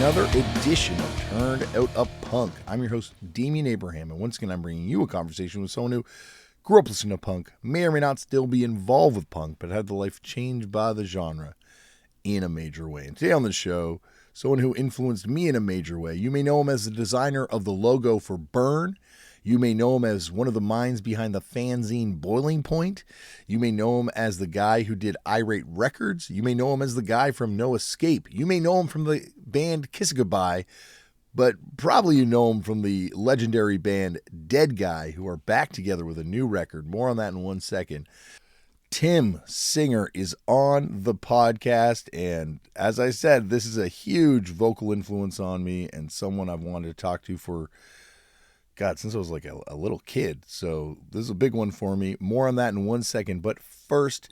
another edition of Turned Out a Punk. I'm your host, Damian Abraham, and once again I'm bringing you a conversation with someone who grew up listening to punk, may or may not still be involved with punk, but had their life changed by the genre in a major way. And today on the show, someone who influenced me in a major way. You may know him as the designer of the logo for Burn. You may know him as one of the minds behind the fanzine Boiling Point. You may know him as the guy who did Irate Records. You may know him as the guy from No Escape. You may know him from the band Kiss It Goodbye, but probably you know him from the legendary band Deadguy, who are back together with a new record. More on that in 1 second. Tim Singer is on the podcast, and as I said, this is a huge vocal influence on me and someone I've wanted to talk to for since I was like a little kid. So this is a big one for me. More on that in 1 second. But first,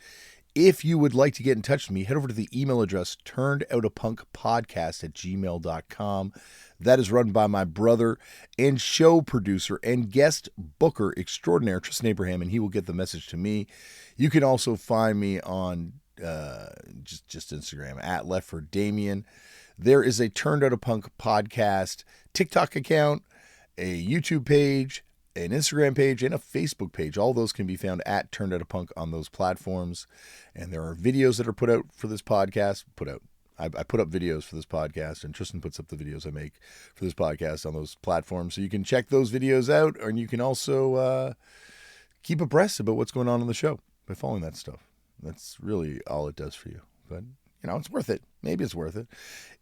if you would like to get in touch with me, head over to the email address turnedoutapunkpodcast@gmail.com. That is run by my brother and show producer and guest booker extraordinaire, Tristan Abraham, and he will get the message to me. You can also find me on just Instagram, @LeftForDamian. There is a Turned Out a Punk podcast TikTok account, a YouTube page, an Instagram page, and a Facebook page. All those can be found at Turned Out a Punk on those platforms. And there are videos that are put out for this podcast. I put up videos for this podcast, and Tristan puts up the videos I make for this podcast on those platforms. So you can check those videos out, and you can also keep abreast about what's going on the show by following that stuff. That's really all it does for you. But it's worth it. Maybe it's worth it.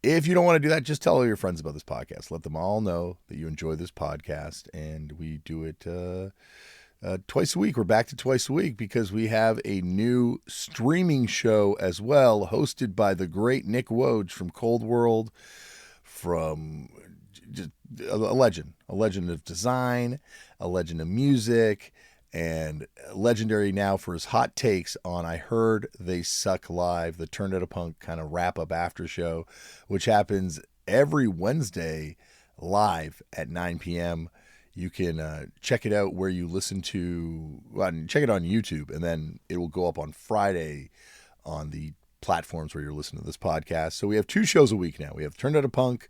If you don't want to do that, just tell all your friends about this podcast. Let them all know that you enjoy this podcast, and we do it twice a week. We're back to twice a week because we have a new streaming show as well, hosted by the great Nick Woj from Cold World, from just a legend of design, a legend of music, and legendary now for his hot takes on I Heard They Suck Live, the Turned Out a Punk kind of wrap-up after show, which happens every Wednesday live at 9 p.m. You can check it out where you listen to, check it on YouTube, and then it will go up on Friday on the platforms where you're listening to this podcast. So we have 2 shows a week now. We have Turned Out a Punk,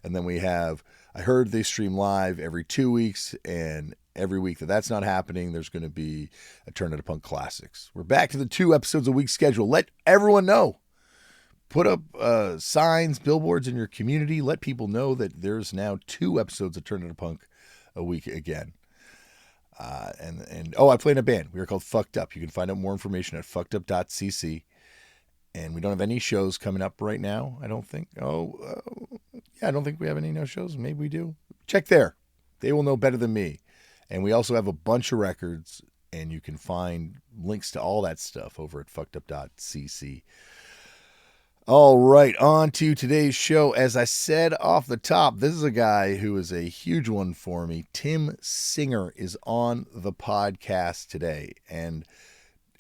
and then we have I Heard They Stream Live every 2 weeks, and every week that's not happening, there's going to be a Turned Out a Punk Classics. We're back to the 2 episodes a week schedule. Let everyone know. Put up signs, billboards in your community. Let people know that there's now 2 episodes of Turned Out a Punk a week again. I play in a band. We are called Fucked Up. You can find out more information at fuckedup.cc. And we don't have any shows coming up right now, I don't think. I don't think we have any no shows. Maybe we do. Check there. They will know better than me. And we also have a bunch of records, and you can find links to all that stuff over at fuckedup.cc. All right, on to today's show. As I said off the top, this is a guy who is a huge one for me. Tim Singer is on the podcast today. And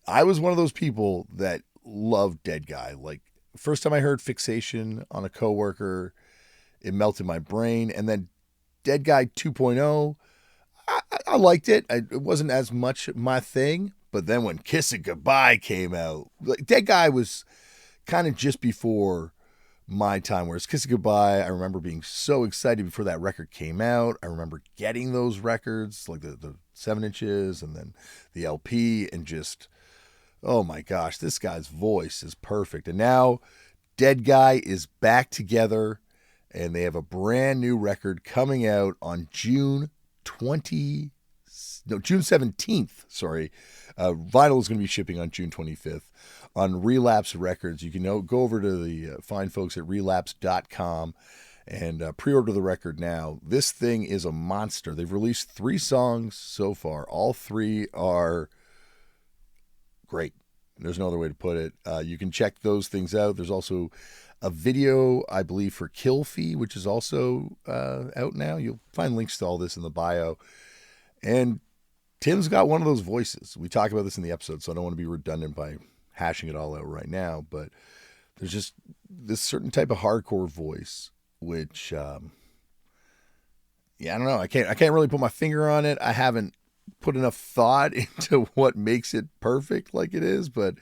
I was one of those people that loved Deadguy. Like, first time I heard Fixation on a coworker, it melted my brain. And then Deadguy 2.0, I liked it. It wasn't as much my thing. But then when Kiss It Goodbye came out, Deadguy was kind of just before my time, whereas Kiss It Goodbye, I remember being so excited before that record came out. I remember getting those records, like the 7 inches and then the LP, and just, oh my gosh, this guy's voice is perfect. And now Deadguy is back together, and they have a brand new record coming out on June 17th. Sorry. Vinyl is going to be shipping on June 25th on Relapse Records. You can go over to the fine folks at relapse.com and pre-order the record now. This thing is a monster. They've released 3 songs so far. All 3 are great. There's no other way to put it. You can check those things out. There's also a video, I believe, for Kill Fee, which is also out now. You'll find links to all this in the bio. And Tim's got one of those voices. We talk about this in the episode, so I don't want to be redundant by hashing it all out right now. But there's just this certain type of hardcore voice, which, I don't know. I can't really put my finger on it. I haven't put enough thought into what makes it perfect like it is. But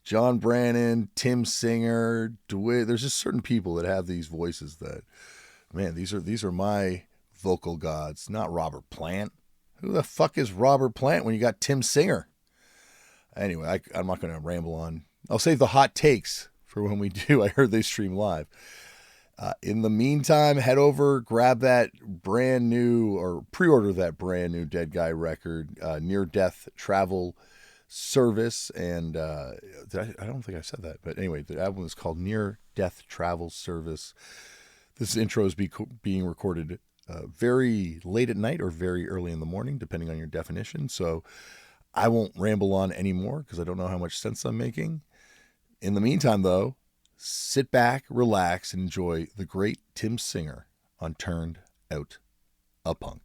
John Brannon, Tim Singer, DeWitt. There's just certain people that have these voices that, man, these are my vocal gods, not Robert Plant. Who the fuck is Robert Plant when you got Tim Singer? Anyway, I'm not going to ramble on. I'll save the hot takes for when we do. I heard they stream live. In the meantime, head over, grab that brand new, or pre-order that brand new Deadguy record, Near Death Travel Service. And I don't think I said that, but anyway, the album is called Near Death Travel Service. This intro is being recorded very late at night or very early in the morning, depending on your definition. So I won't ramble on anymore because I don't know how much sense I'm making. In the meantime, though, sit back, relax, and enjoy the great Tim Singer on Turned Out a Punk.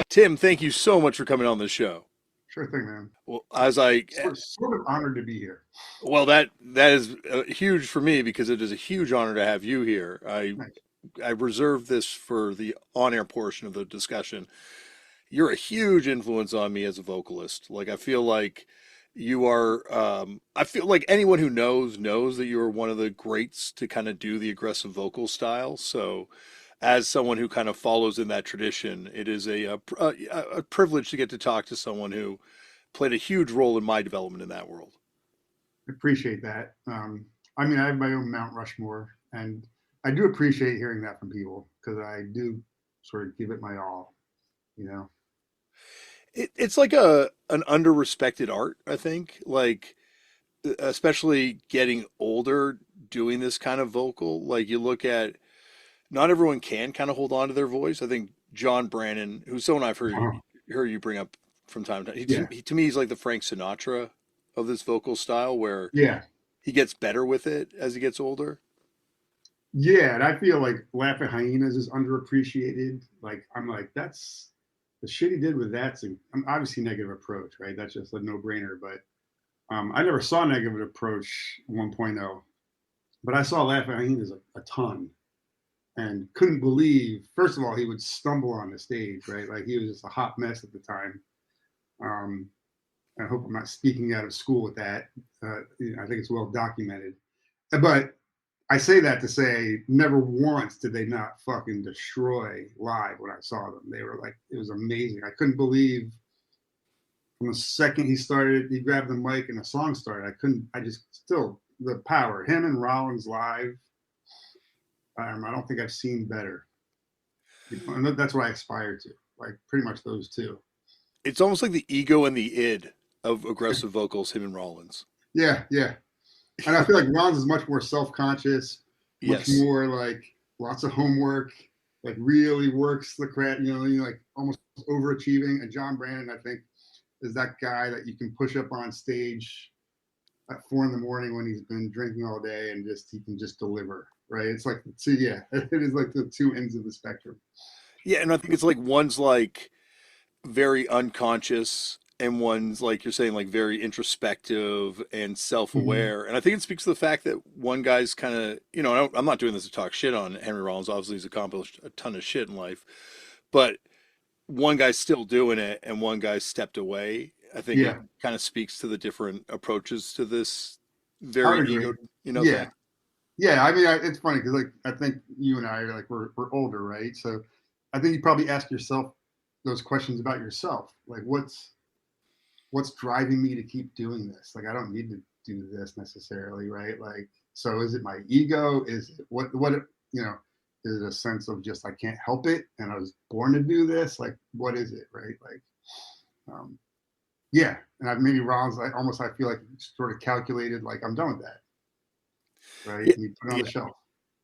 Tim, thank you so much for coming on the show. Sure thing, man. Well, sort of honored to be here. Well, that is huge for me because it is a huge honor to have you here. I reserved this for the on-air portion of the discussion. You're a huge influence on me as a vocalist. Like, I feel like you are, I feel like anyone who knows that you're one of the greats to kind of do the aggressive vocal style. So as someone who kind of follows in that tradition, it is a privilege to get to talk to someone who played a huge role in my development in that world. I appreciate that. I mean, I have my own Mount Rushmore, and I do appreciate hearing that from people because I do sort of give it my all, you know. It's like an under-respected art, I think. Like, especially getting older, doing this kind of vocal. Like, you look at, not everyone can kind of hold on to their voice. I think John Brannon, who's someone I've heard you bring up from time to time. To me, he's like the Frank Sinatra of this vocal style, where he gets better with it as he gets older. Yeah, and I feel like Laughing Hyenas is underappreciated. Like, I'm like, that's the shit he did with that's obviously Negative Approach, right? That's just a no-brainer. But I never saw Negative Approach 1.0, but I saw Laughing Hyenas a ton, and couldn't believe. First of all, he would stumble on the stage, right? Like, he was just a hot mess at the time. I hope I'm not speaking out of school with that. I think it's well documented. But I say that to say, never once did they not fucking destroy live when I saw them. They were like, it was amazing. I couldn't believe from the second he grabbed the mic and the song started. The power. Him and Rollins live, I don't think I've seen better. And that's what I aspire to, like pretty much those two. It's almost like the ego and the id of aggressive vocals, him and Rollins. Yeah. And I feel like Rollins is much more self-conscious, much more like lots of homework, like really works the craft, like almost overachieving. And John Brannon, I think, is that guy that you can push up on stage at 4 a.m. when he's been drinking all day and he can just deliver, right? It's like, it is like the two ends of the spectrum. Yeah, and I think it's like one's like very unconscious and one's, like you're saying, like very introspective and self-aware. Mm-hmm. And I think it speaks to the fact that one guy's kind of, I'm not doing this to talk shit on Henry Rollins. Obviously, he's accomplished a ton of shit in life, but one guy's still doing it and one guy's stepped away. I think it kind of speaks to the different approaches to this very ego, thing. Yeah. I mean, it's funny because like I think you and I are like we're older, right? So I think you probably ask yourself those questions about yourself, like what's driving me to keep doing this? Like, I don't need to do this necessarily, right? Like, so is it my ego? Is it what is it a sense of just I can't help it and I was born to do this? Like, what is it, right? Like, and maybe Rollins, I feel like sort of calculated, like I'm done with that, right? And you put it on the shelf.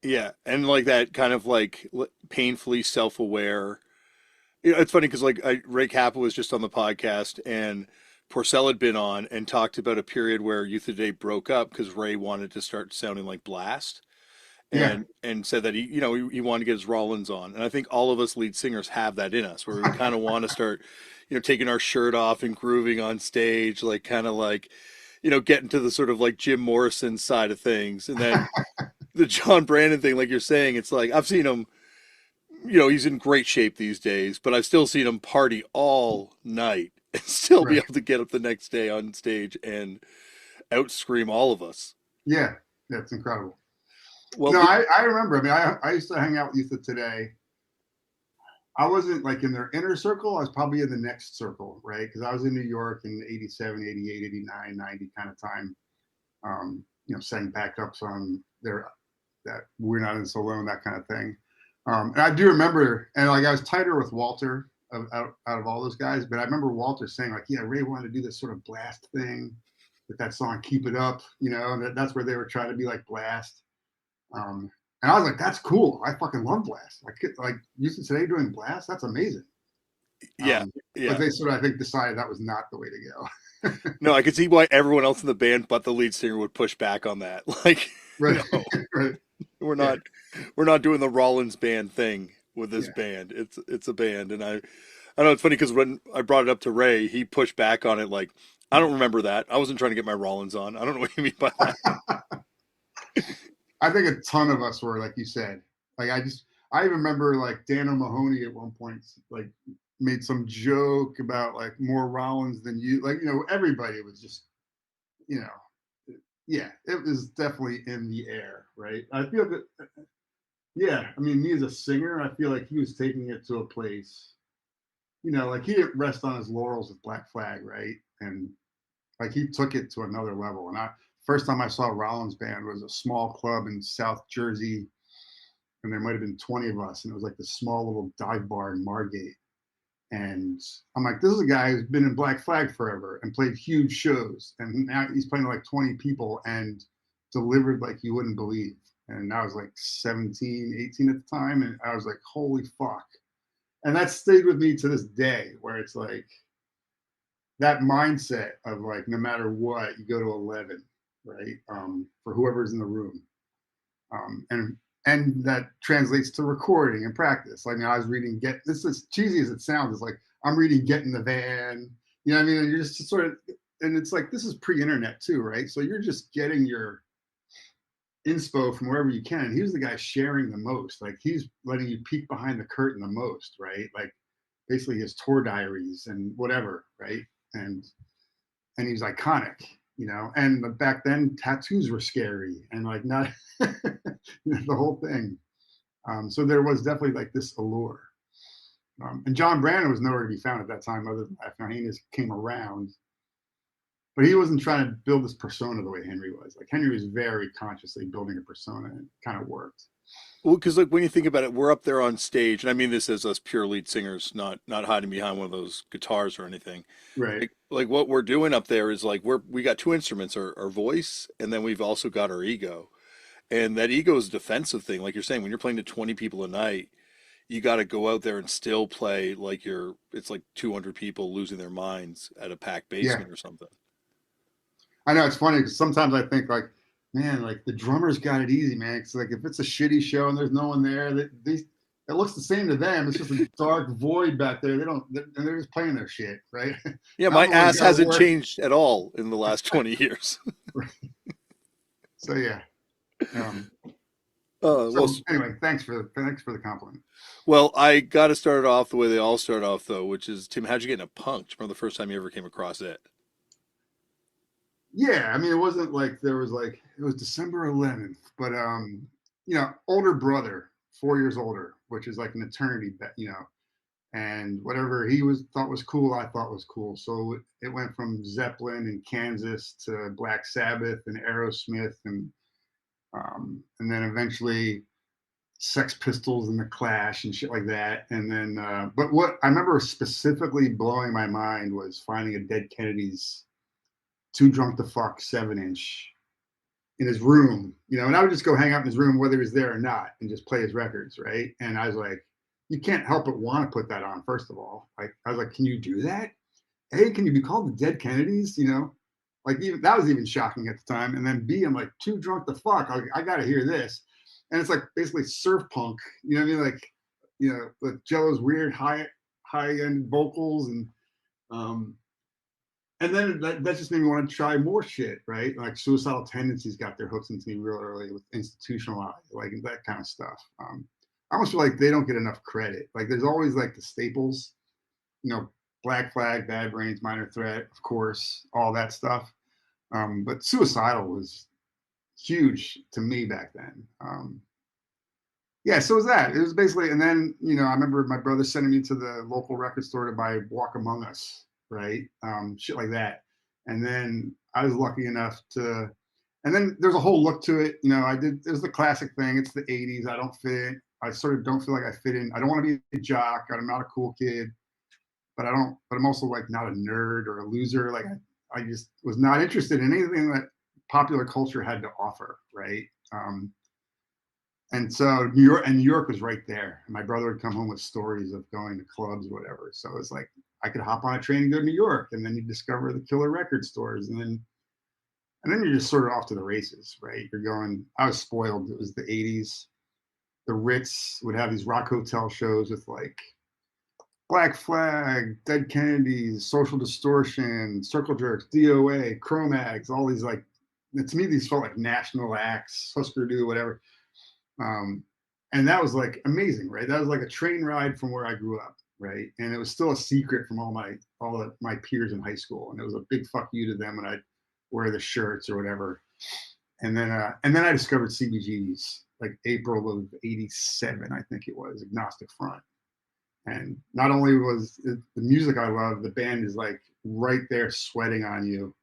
Yeah, and like that kind of like painfully self-aware. It's funny because like Ray Kappa was just on the podcast and Porcel had been on and talked about a period where Youth of the Day broke up because Ray wanted to start sounding like Blast, and said that he wanted to get his Rollins on. And I think all of us lead singers have that in us, where we kind of want to start, taking our shirt off and grooving on stage, like kind of like, getting to the sort of like Jim Morrison side of things. And then the John Brannon thing, like you're saying, it's like I've seen him. He's in great shape these days, but I've still seen him party all night. and still be Right. able to get up the next day on stage and out scream all of us. Yeah. That's incredible. Well, No, I remember. I mean, I used to hang out with Youth of Today. I wasn't like in their inner circle. I was probably in the next circle, right? Because I was in New York in 87, 88, 89, 90 kind of time. Setting backups on their that We're Not in This Alone, that kind of thing. And I do remember, and like I was tighter with Walter out of all those guys, but I remember Walter saying like, yeah, Ray wanted to do this sort of blast thing with that song "Keep It Up," and that's where they were trying to be like blast. And I was like, that's cool. I fucking love blast. Like Houston Today doing blast. That's amazing. yeah, But yeah. they sort of, I think, decided that was not the way to go. No, I could see why everyone else in the band but the lead singer would push back on that. Like, Right. no, Right. we're Yeah. not we're not doing the Rollins band thing with this Yeah. band. It's a band, and I know it's funny because when I brought it up to Ray, he pushed back on it like, I don't remember that. I wasn't trying to get my Rollins on. I don't know what you mean by that. I think a ton of us were, like you said. Like I even remember like Dan O'Mahony at one point like made some joke about like more Rollins than you. Like, everybody was just, you know, yeah, it was definitely in the air, right? I feel that, yeah, I mean, me as a singer, I feel like he was taking it to a place, like he didn't rest on his laurels with Black Flag, right? And like he took it to another level. And first time I saw Rollins band was a small club in South Jersey, and there might have been 20 of us, and it was like this small little dive bar in Margate. And I'm like, this is a guy who's been in Black Flag forever and played huge shows, and now he's playing to like 20 people and delivered like you wouldn't believe. And I was like 17, 18 at the time, and I was like, holy fuck. And that stayed with me to this day, where it's like that mindset of like, no matter what, you go to 11, right? For whoever's in the room. And that translates to recording and practice. Like, I was reading this is cheesy as it sounds. It's like I'm reading Get in the Van. You know what I mean? And you're just sort of, and it's like this is pre-internet too, right? So you're just getting your inspo from wherever you can. And he was the guy sharing the most. Like he's letting you peek behind the curtain the most, right? Like basically his tour diaries and whatever, right? And he's iconic, and back then tattoos were scary and like not the whole thing. So there was definitely like this allure. And John Brannon was nowhere to be found at that time, other than after Hyenas came around. But he wasn't trying to build this persona the way Henry was. Like Henry was very consciously building a persona, and it kind of worked. Well, because like when you think about it, we're up there on stage, and I mean this as us pure lead singers, not hiding behind one of those guitars or anything. Right. Like what we're doing up there is like we got two instruments, our voice, and then we've also got our ego. And that ego is a defensive thing. Like you're saying, when you're playing to 20 people a night, you got to go out there and still play like it's like 200 people losing their minds at a packed Yeah. basement or something. I know it's funny because sometimes I think like, man, like the drummers got it easy, man. It's like if it's a shitty show and there's no one there, it looks the same to them. It's just a dark void back there. And they're just playing their shit, right? Yeah, my ass hasn't changed at all in the last 20 years. So yeah. Well, Anyway, thanks for the compliment. well, I got to start it off the way they all start off, though, which is, Tim, how'd you get in a punk? Do you remember the first time you ever came across it? Yeah, I mean, it wasn't like it was December 11th, but older brother, 4 years older, which is like an eternity, and whatever thought was cool, I thought was cool. So it went from Zeppelin and Kansas to Black Sabbath and Aerosmith, and then eventually Sex Pistols and the Clash and shit like that. And then, but what I remember specifically blowing my mind was finding a Dead Kennedys Too Drunk to Fuck 7-inch in his room, and I would just go hang out in his room, whether he was there or not, and just play his records, right? And I was like, you can't help but want to put that on, first of all. Like, I was like, can you do that? A, can you be called the Dead Kennedys? Like even that was even shocking at the time. And then B, I'm like, Too Drunk to Fuck. I got to hear this. And it's like basically surf punk, you know what I mean? Like, with Jello's weird high end vocals, and then that just made me want to try more shit, right? Like Suicidal Tendencies got their hooks into me real early with Institutionalized, like that kind of stuff. I almost feel like they don't get enough credit. Like there's always like the staples, Black Flag, Bad Brains, Minor Threat, of course, all that stuff. But Suicidal was huge to me back then. Yeah, so it was that. It was basically, and then, I remember my brother sending me to the local record store to buy Walk Among Us, right? Shit like that. And then I was lucky enough to, and then there's a whole look to it. There's the classic thing. It's the 80s. I don't fit. I sort of don't feel like I fit in. I don't want to be a jock. I'm not a cool kid, but I'm also like not a nerd or a loser. Like I just was not interested in anything that popular culture had to offer, right? And so New York was right there. And my brother would come home with stories of going to clubs or whatever. So it was like I could hop on a train and go to New York, and then you discover the killer record stores, and then you're just sort of off to the races, right? You're going. I was spoiled. It was the '80s. The Ritz would have these rock hotel shows with like Black Flag, Dead Kennedys, Social Distortion, Circle Jerks, DOA, Cro-Mags, all these like. To me, these felt like national acts, Husker Du, whatever. And that was like amazing, right? That was like a train ride from where I grew up, right? And it was still a secret from all my peers in high school, and it was a big fuck you to them when I'd wear the shirts or whatever. And then I discovered CBGB's like April of '87, I think it was, Agnostic Front. And not only was it the music I love, the band is like right there sweating on you.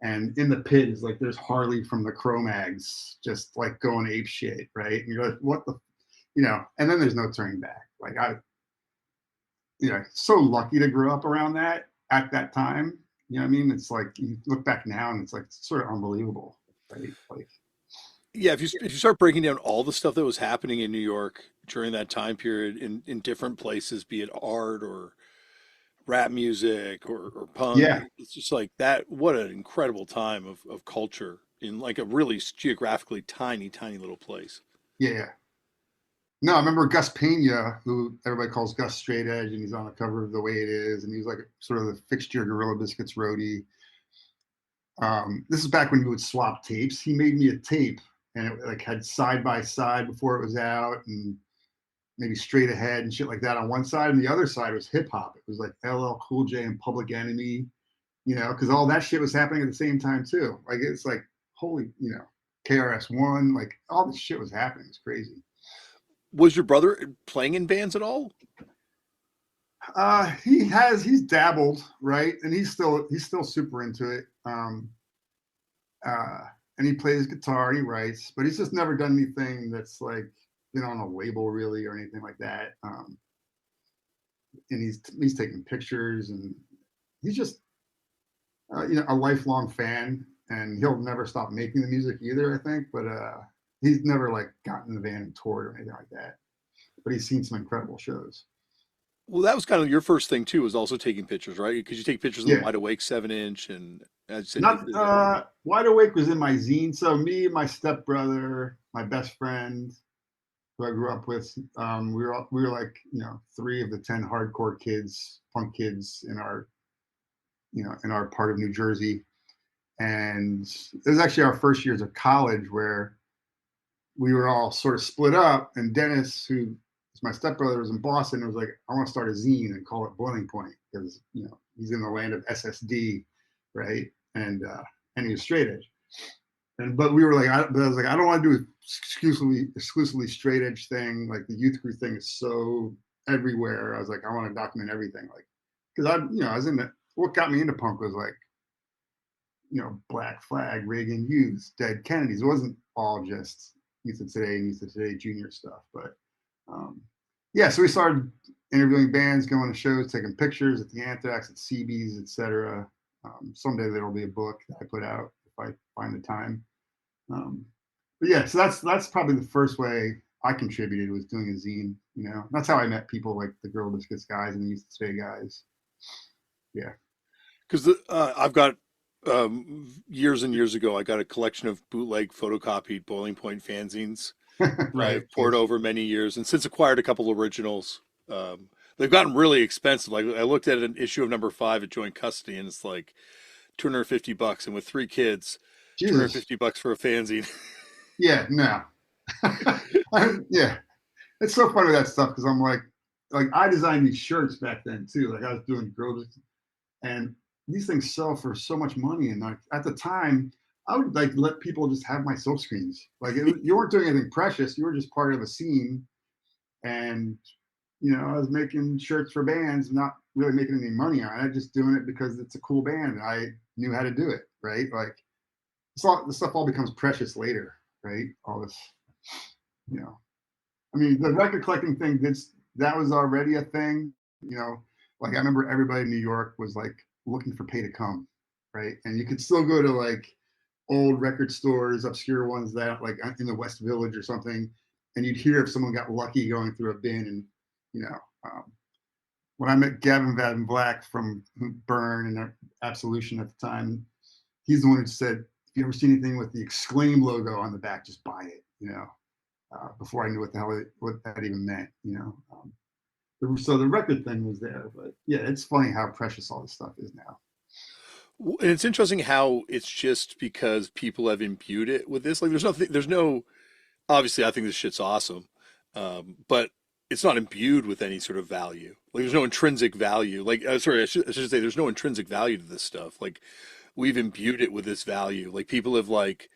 And in the pit is like there's Harley from the Cro-Mags just like going ape shit, right? And you're like, what the, and then there's no turning back. Like so lucky to grow up around that at that time. You know what I mean? It's like you look back now and it's like sort of unbelievable, right? Like, Yeah, if you start breaking down all the stuff that was happening in New York during that time period in different places, be it art or rap music or punk. yeah, It's just like that. What an incredible time of culture in like a really geographically tiny, tiny little place. yeah. No, I remember Gus Pena, who everybody calls Gus Straight Edge, and he's on the cover of The Way It Is, and he's like sort of the fixture Gorilla Biscuits roadie. This is back when you would swap tapes. He made me a tape, and it like had side by side before it was out, and maybe Straight Ahead and shit like that on one side, and the other side was hip hop. It was like LL Cool J and Public Enemy, because all that shit was happening at the same time too. Like it's like holy, KRS-One, like all this shit was happening. It's crazy. Was your brother playing in bands at all? He's dabbled, right, and he's still super into it. And he plays guitar, he writes, but he's just never done anything that's like been on a label really or anything like that. And he's taking pictures, and he's just a lifelong fan, and he'll never stop making the music either, I think. But he's never like gotten in the van and toured or anything like that. But he's seen some incredible shows. Well, that was kind of your first thing too, was also taking pictures, right? Because you take pictures of the Yeah. Wide Awake 7-inch, and as you said, Not Wide Awake was in my zine. So me, my stepbrother, my best friend, who I grew up with, we were like 3 of the 10 hardcore kids, punk kids in our part of New Jersey, and it was actually our first years of college where we were all sort of split up. And Dennis, who is my stepbrother, was in Boston, and was like, I want to start a zine and call it Boiling Point because he's in the land of SSD, right? And he was straight edge. But we were like, I was like, I don't want to do exclusively straight edge thing. Like the youth crew thing is so everywhere. I was like, I want to document everything. Like, because I was in what got me into punk was like, Black Flag, Reagan Youth, Dead Kennedys. It wasn't all just Youth of Today and Youth of Today Junior stuff. But so we started interviewing bands, going to shows, taking pictures at the Anthrax, at CB's, etc. Someday there'll be a book that I put out if I find the time. But yeah, so that's probably the first way I contributed, was doing a zine. That's how I met people like the Gorilla Biscuits guys and the Youth of Today guys. Yeah, because I've got years and years ago, I got a collection of bootleg photocopied Boiling Point fanzines. right. I've poured over many years, and since acquired a couple originals. They've gotten really expensive. Like I looked at an issue of number 5 at Joint Custody, and it's like $250, and with 3 kids, Jesus. $250 for a fanzine. Yeah, no. Yeah, it's so funny with that stuff because I'm like, like I designed these shirts back then too. Like I was doing groups, and these things sell for so much money. And like at the time, I would like let people just have my silk screens. Like you weren't doing anything precious. You were just part of a scene, and I was making shirts for bands, not really making any money on it, just doing it because it's a cool band. And I knew how to do it, right? Like the stuff all becomes precious later, right? All this, I mean, the record collecting thing, that was already a thing, like I remember everybody in New York was like looking for Pay to Come, right? And you could still go to like old record stores, obscure ones that like in the West Village or something, and you'd hear if someone got lucky going through a bin. And when I met Gavin Van Black from Burn and Absolution at the time, he's the one who said, if you ever see anything with the Exclaim logo on the back, just buy it, before I knew what the hell what that even meant, So the record thing was there, but yeah, it's funny how precious all this stuff is now. And it's interesting how it's just because people have imbued it with this. Like, there's no, obviously, I think this shit's awesome, but it's not imbued with any sort of value. Like, there's no intrinsic value. Like, sorry, I should say, there's no intrinsic value to this stuff. Like, we've imbued it with this value. Like, people have like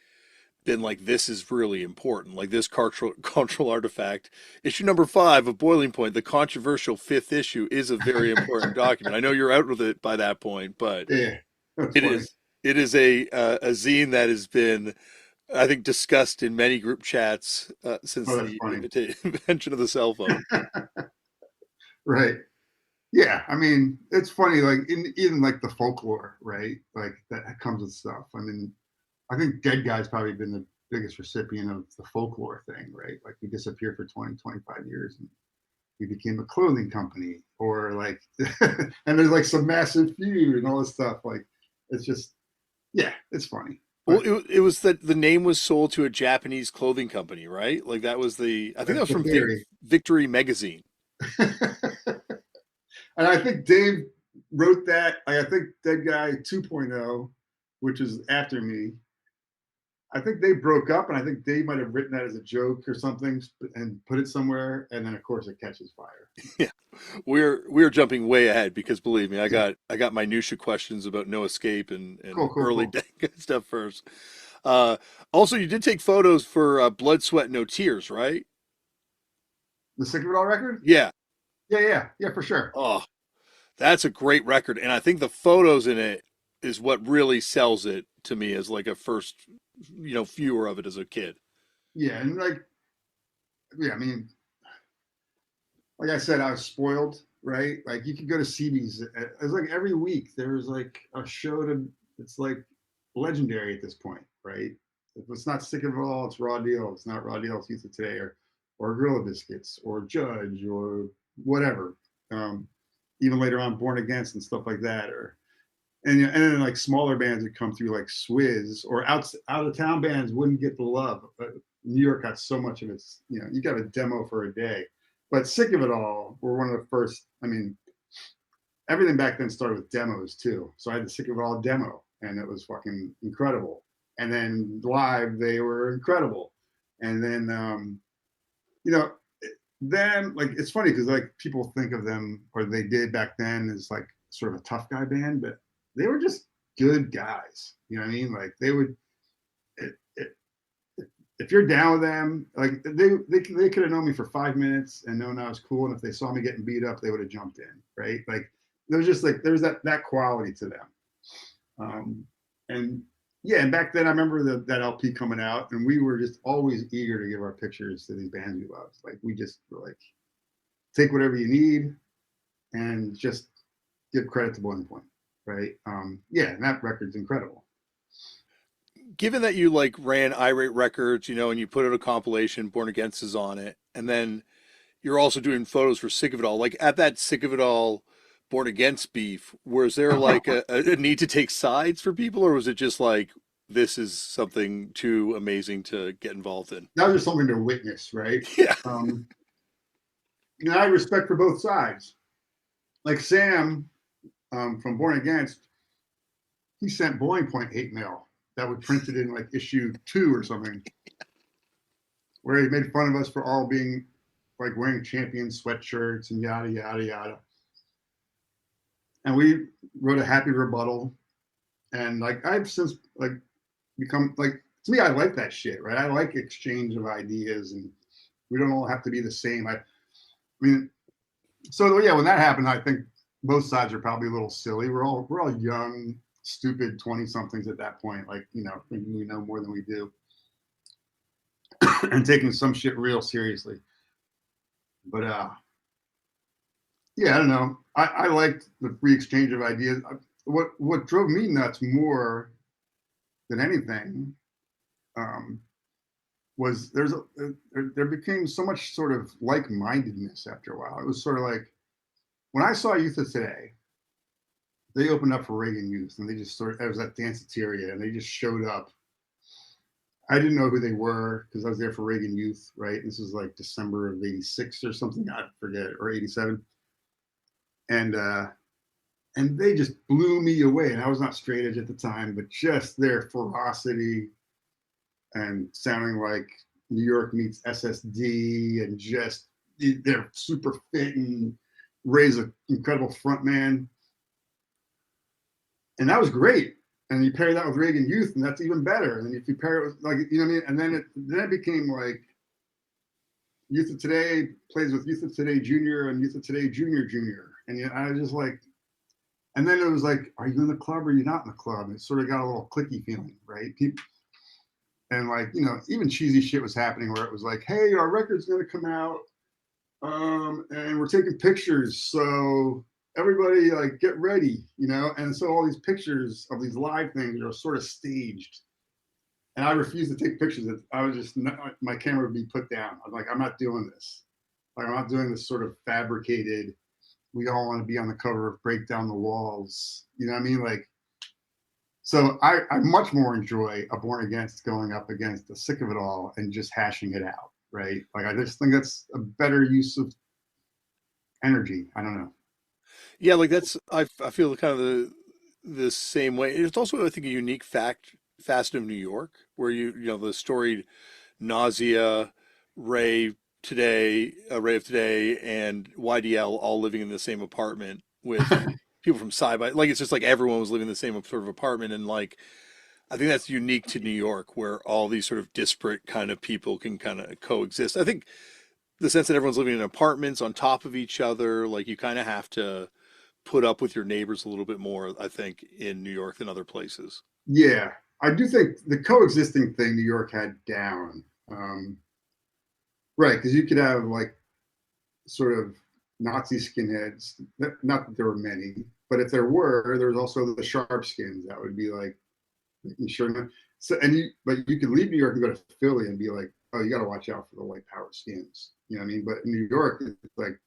been like, this is really important. Like this cultural artifact, issue number 5 of Boiling Point, the controversial 5th issue, is a very important document. I know you're out with it by that point, but Yeah, it is a zine that has been, I think, discussed in many group chats since the invention of the cell phone. Right. Yeah, I mean, it's funny, like even like the folklore, right? Like that comes with stuff. I mean, I think Deadguy's probably been the biggest recipient of the folklore thing, right? Like we disappeared for 20, 25 years and we became a clothing company, or like, and there's like some massive feud and all this stuff. Like, it's just, yeah, it's funny. Well, it was that the name was sold to a Japanese clothing company, right? Like I think that was from Victory Magazine. And I think Dave wrote that. I think Deadguy 2.0, which is after me, I think they broke up, and I think Dave might have written that as a joke or something and put it somewhere, and then of course it catches fire. Yeah, we're jumping way ahead because believe me, I got minutia questions about No Escape and early Deadguy stuff first. Also, you did take photos for Blood, Sweat, No Tears, right? The Sick of It All record? Yeah, for sure. Oh, that's a great record, and I think the photos in it is what really sells it to me as like a first, viewer of it as a kid. Yeah, and like, yeah, I mean, like I said, I was spoiled, right? Like you could go to CB's. It was like every week there was like a show it's like legendary at this point, right? If it's not Sick of It All, it's Raw Deal. It's not Raw Deal, it's Youth of Today, or Gorilla Biscuits, or Judge, or whatever. Even later on, Born Against and stuff like that, and then like smaller bands would come through like Swizz, or out of town bands wouldn't get the love. But New York got so much of it. You got a demo for a day. But Sick of It All were one of the first. I mean, everything back then started with demos too. So I had the Sick of It All demo, and it was fucking incredible. And then live, they were incredible. And then, then like it's funny because like people think of them, or they did back then, as like sort of a tough guy band, but they were just good guys. You know what I mean? Like they would, if you're down with them, like they could have known me for 5 minutes and known I was cool. And if they saw me getting beat up, they would have jumped in, right? Like there was just like, there's that quality to them. And yeah, and back then I remember that LP coming out, and we were just always eager to give our pictures to these bands we loved. Like we just were like, take whatever you need and just give credit to Boiling Point. Right. Yeah, and that record's incredible. Given that you like ran Irate Records, and you put out a compilation, Born Against is on it, and then you're also doing photos for Sick of It All. Like at that Sick of It All Born Against beef, was there like a need to take sides for people, or was it just like, this is something too amazing to get involved in? That was just something to witness, right? Yeah. I had respect for both sides. Like Sam, from Born Against, he sent Boiling Point hate mail that would print it in like issue 2 or something, where he made fun of us for all being like wearing Champion sweatshirts and yada yada yada. And we wrote a happy rebuttal, and like I've since like become like, to me, I like that shit, right? I like exchange of ideas, and we don't all have to be the same. I mean, so yeah, when that happened, I think both sides are probably a little silly. We're all young, stupid 20-somethings at that point, like, you know, thinking we know more than we do, and taking some shit real seriously. But yeah, I don't know. I liked the free exchange of ideas. What drove me nuts more than anything was there became so much sort of like-mindedness after a while. It was sort of like when I saw Youth of Today, they opened up for Reagan Youth, and they just sort of, it was at Danceteria, and they just showed up. I didn't know who they were because I was there for Reagan Youth, right? This was like December of '86 or something, I forget, or '87. And they just blew me away. And I was not straight edge at the time, but just their ferocity and sounding like New York meets SSD, and just they're super fit, and Ray's an incredible front man. And that was great. And you pair that with Reagan Youth, and that's even better. And if you pair it with, like, you know what I mean? And then it became like Youth of Today plays with Youth of Today Junior and Youth of Today Junior. And you know, I was just like, and then it was like, are you in the club or are you not in the club? And it sort of got a little clicky feeling, right? People, and like, you know, even cheesy shit was happening where it was like, hey, our record's going to come out, and we're taking pictures. So everybody, like, get ready, you know? And so all these pictures of these live things are sort of staged. And I refused to take pictures. I was just, my camera would be put down. I'm like, I'm not doing this. Like, I'm not doing this sort of fabricated, we all want to be on the cover of Break Down the Walls. You know what I mean? Like, so I much more enjoy a Born Against going up against the Sick of It All and just hashing it out, right? Like, I just think that's a better use of energy. I don't know. Yeah, like that's I feel kind of the same way. It's also, I think, a unique facet of New York, where you know the storied Nausea, Ray today, Ray of Today, and YDL all living in the same apartment with people from side by, like, it's just like everyone was living in the same sort of apartment, and like I think that's unique to New York, where all these sort of disparate kind of people can kind of coexist. I think the sense that everyone's living in apartments on top of each other, like you kind of have to put up with your neighbors a little bit more, I think, in New York than other places. Yeah, I do think the coexisting thing New York had down. Right, because you could have like sort of Nazi skinheads. Not that there were many, but if there were, there was also the sharp skins that would be like, making sure not. So, but you could leave New York and go to Philly and be like, oh, you got to watch out for the white power skins. You know what I mean? But in New York, it's like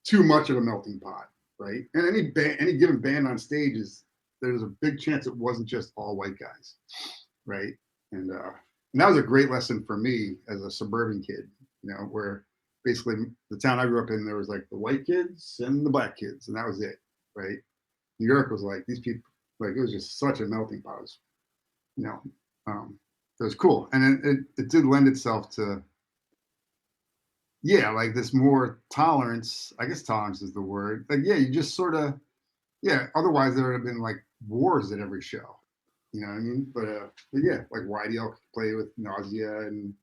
too much of a melting pot, right? And any given band on stage there's a big chance it wasn't just all white guys, right? And that was a great lesson for me as a suburban kid, you know, where basically the town I grew up in, there was like the white kids and the black kids, and that was it, right? New York was like these people, like it was just such a melting pot. It was, you know, it was cool, and it did lend itself to, yeah, like this more tolerance. I guess tolerance is the word. Like, yeah, you just sort of, yeah. Otherwise, there would have been like wars at every show. You know what I mean? But yeah, like YDL could play with Nausea and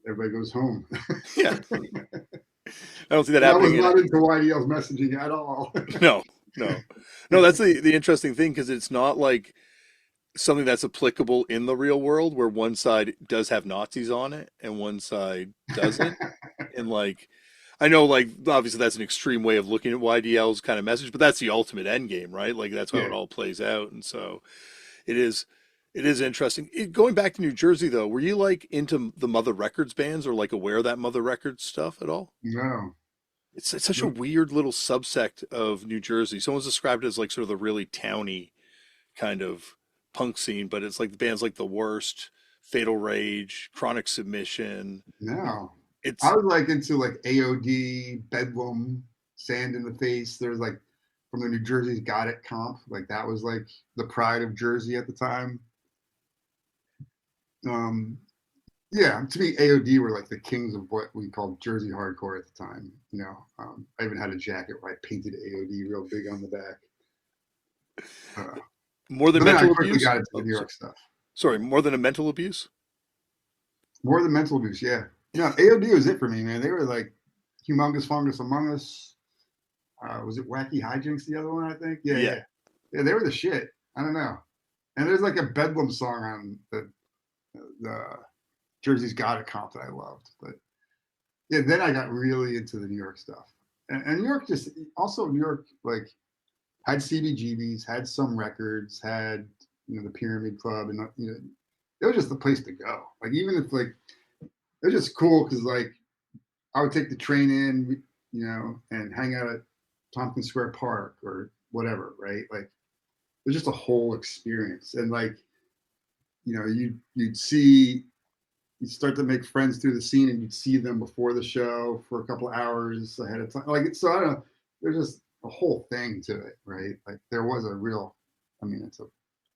everybody goes home. Yeah, I don't see that I was happening. not into YDL's messaging at all. No, no. That's the interesting thing, because it's not like something that's applicable in the real world, where one side does have Nazis on it and one side doesn't. And like, I know, like, obviously that's an extreme way of looking at YDL's kind of message, but that's the ultimate end game, right? Like that's how Yeah. it all plays out. And so it is interesting. Going back to New Jersey though, were you like into the Mother Records bands, or like aware of that Mother Records stuff at all? No. It's such a weird little subsect of New Jersey. Someone's described it as like sort of the really towny kind of punk scene, but it's like the bands like The Worst, Fatal Rage, Chronic Submission. No. It's I was like into like AOD, Bedlam, Sand in the Face. There's like from the New Jersey's Got It comp. Like that was like the pride of Jersey at the time. Um, Yeah, to me, AOD were like the kings of what we called Jersey hardcore at the time. You know, I even had a jacket where I painted AOD real big on the back. More than But then I mental quickly abuse? got into the Oh, New York stuff. sorry, more than a mental abuse? More than mental abuse, yeah. No, AOD was it for me, man. They were like Humongous Fungus Among Us. Was it Wacky Hijinks, the other one, I think? Yeah, Yeah. yeah. Yeah, they were the shit. I don't know. And there's like a Bedlam song on the Jersey's Got It comp that I loved. But yeah, then I got really into the New York stuff. And New York just also New York like had CBGBs, had some records, had the Pyramid Club, and it was just the place to go. Like even if like it was just cool because like I would take the train in, and hang out at Tompkins Square Park or whatever, right? Like it was just a whole experience, and like you'd start to make friends through the scene, and you'd see them before the show for a couple of hours ahead of time. Like so, I don't know. There's just a whole thing to it, right? Like there was a real, I mean, it's a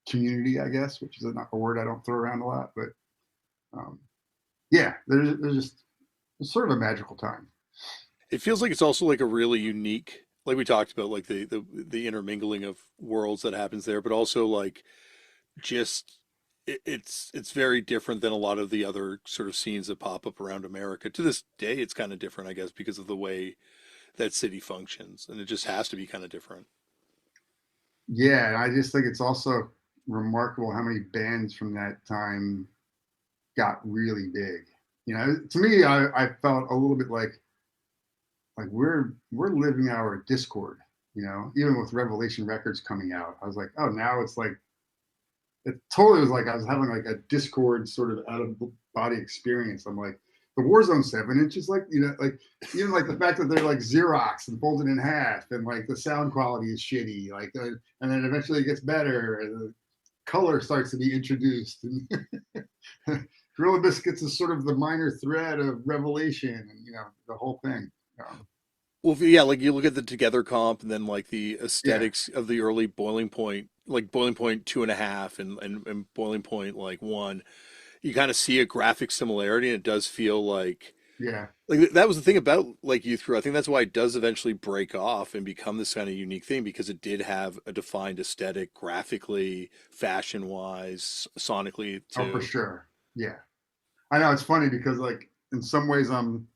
community, I guess, which is not a word I don't throw around a lot, but yeah, there's just it's sort of a magical time. It feels like it's also like a really unique, like we talked about, like the intermingling of worlds that happens there, but also like just it's very different than a lot of the other sort of scenes that pop up around America. To this day, it's kind of different, I guess, because of the way that city functions, and it just has to be kind of different. Yeah, and I just think it's also remarkable how many bands from that time got really big. To me, I felt a little bit like we're living our Discord. Even with Revelation Records coming out, I was like, oh, now it's like it totally was like I was having like a Discord sort of out of body experience. I'm like the Warzone 7 inches, like like even like the fact that they're like Xerox and folded in half, and like the sound quality is shitty, like and then eventually it gets better, and the color starts to be introduced, and Gorilla Biscuits is sort of the minor thread of Revelation, and the whole thing. Well, yeah, like you look at the Together comp, and then like the Yeah, aesthetics of the early Boiling Point, like Boiling Point 2.5 and Boiling Point like 1, you kind of see a graphic similarity, and it does feel yeah. like that was the thing about like Youth Crew. I think that's why it does eventually break off and become this kind of unique thing, because it did have a defined aesthetic graphically, fashion wise, sonically Oh, for too. sure. Yeah, I know it's funny because like in some ways I'm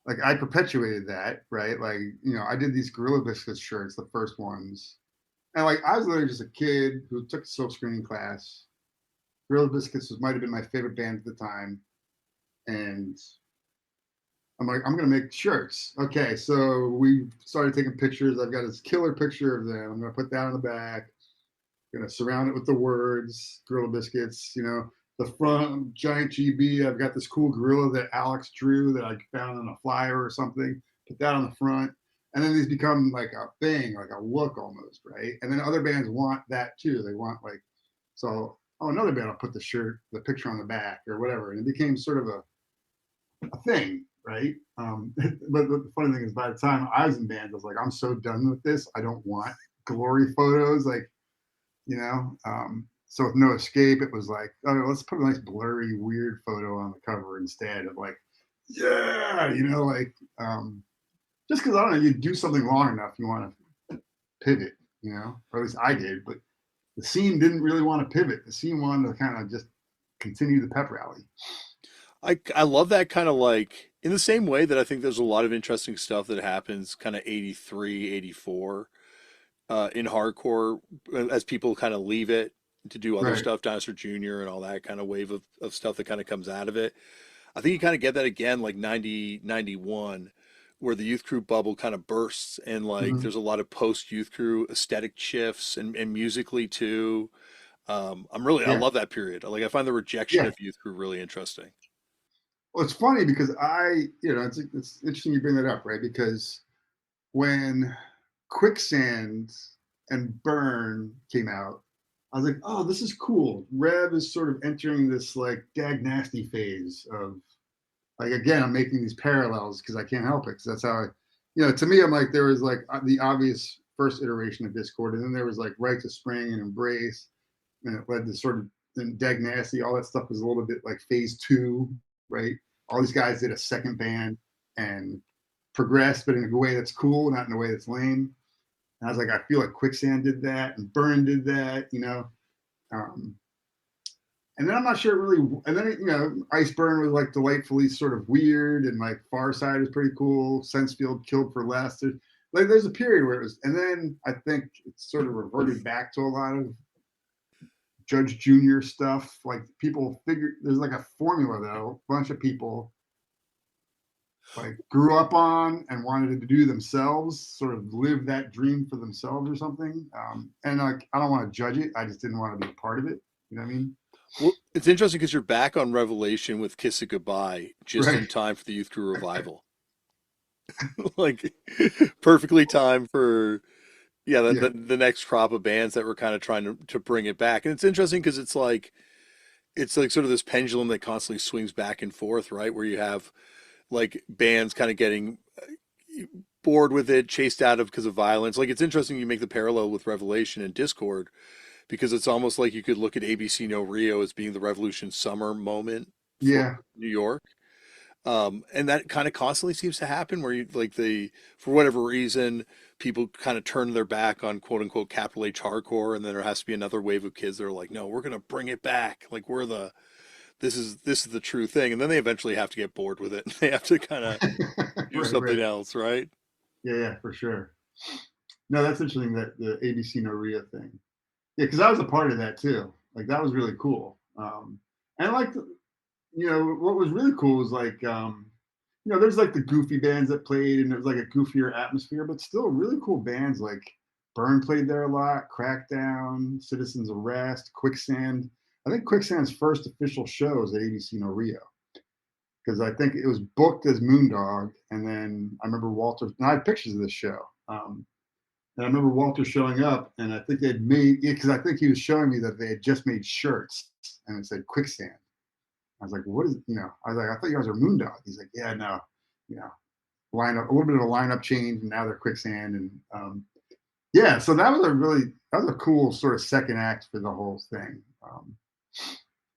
like I perpetuated that, right? Like I did these Gorilla Biscuits shirts, the first ones, and like I was literally just a kid who took a silk screening class. Gorilla Biscuits might have been my favorite band at the time, and I'm like, I'm gonna make shirts. Okay, so we started taking pictures. I've got this killer picture of them. I'm gonna put that on the back. I'm gonna surround it with the words Gorilla Biscuits. The front giant GB. I've got this cool gorilla that Alex drew that I found on a flyer or something. Put that on the front, and then these become like a thing, like a look almost, right? And then other bands want that too. They want like so. Oh, another band will put the picture on the back or whatever, and it became sort of a thing, right? But the funny thing is, by the time I was in bands, I was like, I'm so done with this. I don't want glory photos, like you know. So with No Escape, it was like, oh, let's put a nice blurry, weird photo on the cover instead of like, yeah, like just because I don't know, you do something long enough, you want to pivot, or at least I did, but the scene didn't really want to pivot. The scene wanted to kind of just continue the pep rally. I love that kind of like in the same way that I think there's a lot of interesting stuff that happens kind of 83, 84 in hardcore as people kind of leave it to do other Right. stuff, Dinosaur Jr. and all that kind of wave of stuff that kind of comes out of it. I think you kind of get that again like 90, 91, where the Youth Crew bubble kind of bursts, and like Mm-hmm. there's a lot of post Youth Crew aesthetic shifts and musically too. I Yeah. love that period. Like I find the rejection Yeah. of Youth Crew really interesting. Well, it's funny because it's interesting you bring that up, right? Because when Quicksand and Burn came out, I was like, oh, this is cool. Rev is sort of entering this like dag nasty phase of like, again, I'm making these parallels because I can't help it. Because that's how to me, I'm like, there was like the obvious first iteration of Discord, and then there was like Right to Spring and Embrace, and it led to sort of and Dag Nasty, all that stuff was a little bit like phase 2, right? All these guys did a second band and progressed, but in a way that's cool, not in a way that's lame. And I was like, I feel like Quicksand did that, and Burn did that, you know. And then I'm not sure really. And then Iceburn was like delightfully sort of weird, and like Far Side was pretty cool. Sensefield, Killed for Less. There's a period where it was, and then I think it sort of reverted back to a lot of Judge Junior stuff. Like people figure there's like a formula though. A bunch of people like grew up on and wanted to do themselves, sort of live that dream for themselves or something. And like I don't want to judge it. I just didn't want to be a part of it. You know what I mean? Well, it's interesting because you're back on Revelation with Kiss It Goodbye just in Right. time for the Youth Crew revival. Like perfectly timed for the next crop of bands that were kind of trying to bring it back. And it's interesting because it's like sort of this pendulum that constantly swings back and forth, right? Where you have like bands kind of getting bored with it, chased out of because of violence. Like it's interesting you make the parallel with Revelation and Discord because it's almost like you could look at ABC No Rio as being the Revolution summer moment for New York. And that kind of constantly seems to happen where you like for whatever reason, people kind of turn their back on quote unquote capital H hardcore. And then there has to be another wave of kids that are like, no, we're going to bring it back. Like this is the true thing. And then they eventually have to get bored with it. And they have to kind of do something else. Right. Yeah, for sure. No, that's interesting that the ABC No Rio thing. Yeah, because I was a part of that too. Like that was really cool. And like, what was really cool was like, there's like the goofy bands that played, and there was like a goofier atmosphere, but still really cool bands like Burn played there a lot, Crackdown, Citizens Arrest, Quicksand. I think Quicksand's first official show was at ABC No Rio because I think it was booked as Moondog, and then I remember Walter. And I have pictures of this show. And I remember Walter showing up, and I think they'd made because I think he was showing me that they had just made shirts, and it said Quicksand. I was like, what is, I was like, I thought you guys were Moondog. He's like, yeah, no, lineup, a little bit of a lineup change, and now they're Quicksand. And so that was a cool sort of second act for the whole thing.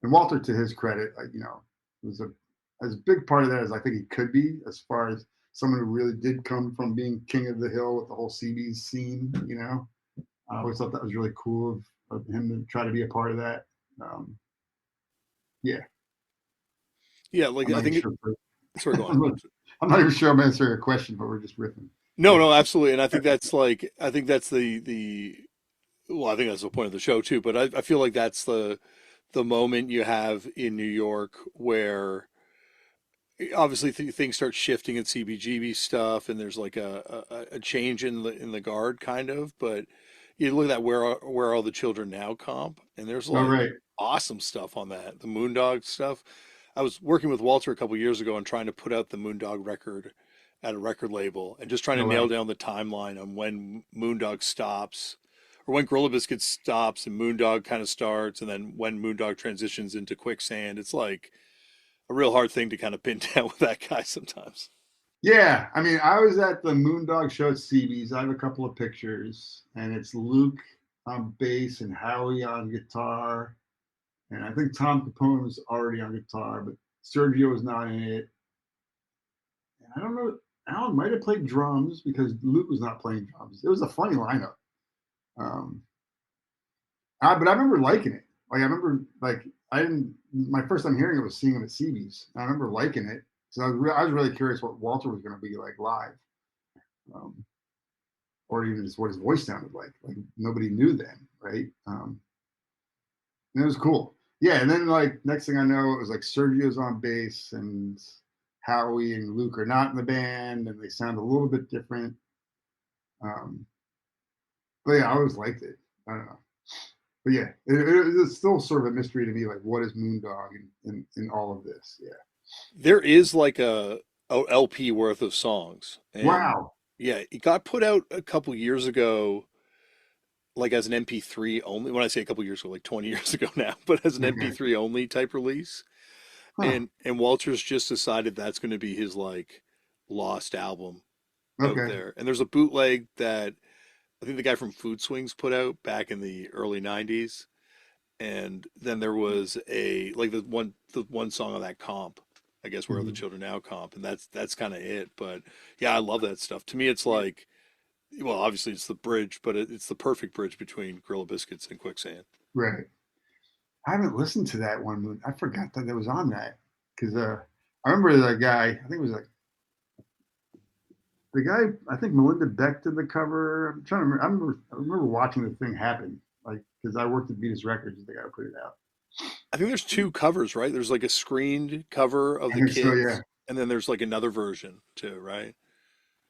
And Walter, to his credit, was as big part of that as I think he could be, as far as someone who really did come from being king of the hill with the whole CBs scene, I always thought that was really cool of him to try to be a part of that. Yeah, like I think sorry, go on. I'm not even sure I'm answering a question, but we're just riffing. No, absolutely. And I think that's the well, I think that's the point of the show too, but I feel like that's the moment you have in New York where obviously things start shifting in CBGB stuff, and there's like a change in the guard kind of. But you look at that where all the children now comp, and there's like awesome stuff on that. The Moondog stuff. I was working with Walter a couple years ago and trying to put out the Moondog record at a record label, and just trying to nail down the timeline on when Moondog stops, or when Gorilla Biscuit stops and Moondog kind of starts, and then when Moondog transitions into Quicksand. It's like a real hard thing to kind of pin down with that guy sometimes. Yeah, I mean, I was at the Moondog show at CB's. I have a couple of pictures, and it's Luke on bass and Howie on guitar, and I think Tom Capone was already on guitar, but Sergio was not in it. And I don't know, Alan might have played drums because Luke was not playing drums. It was a funny lineup. But I remember liking it. Like I remember, my first time hearing it was seeing him at CB's. I remember liking it. So I was really curious what Walter was going to be like live, or even just what his voice sounded like. Like nobody knew then, right? And it was cool. Yeah, and then like next thing I know, it was like Sergio's on bass and Howie and Luke are not in the band, and they sound a little bit different. But yeah, I always liked it. I don't know. But yeah, it's still sort of a mystery to me, like what is Moondog in all of this? Yeah. There is like a LP worth of songs. And wow. Yeah, it got put out a couple years ago, like as an MP3 only. When I say a couple years ago, like 20 years ago now, but as an MP3 only type release. Huh. And Walter's just decided that's going to be his like lost album out there. And there's a bootleg that I think the guy from Food Swings put out back in the early 90s. and then there was a like the one song on that comp, I guess Where Are the Mhm. Children Now comp, and that's kind of it. But yeah, I love that stuff. To me, it's like, well, obviously it's the bridge, but it's the perfect bridge between Gorilla Biscuits and Quicksand. Right. I haven't listened to that one, but I forgot that was on that because I remember the guy. I think it was like the guy. I think Melinda Beck did the cover. I'm trying to remember. I remember watching the thing happen, like because I worked at Beatus Records. The guy who put it out. I think there's two covers, right? There's like a screened cover of I the think so. Yeah, kids, and then there's like another version too, right?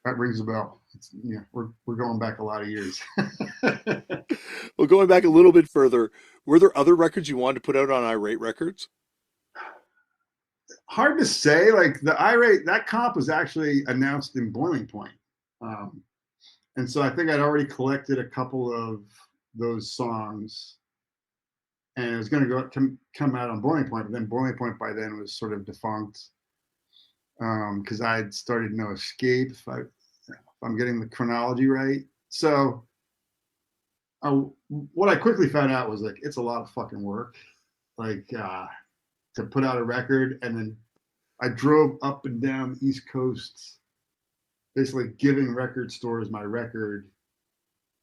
that rings a bell. Yeah, we're going back a lot of years. Well, going back a little bit further, were there other records you wanted to put out on Irate Records? Hard to say. Like the Irate, that comp was actually announced in Boiling Point. Um, and so I think I'd already collected a couple of those songs, and it was going to come out on Boiling Point, but then Boiling Point by then was sort of defunct because I had started No Escape, if I'm getting the chronology right. So what I quickly found out was like it's a lot of fucking work, like to put out a record, and then I drove up and down the East Coast, basically giving record stores my record,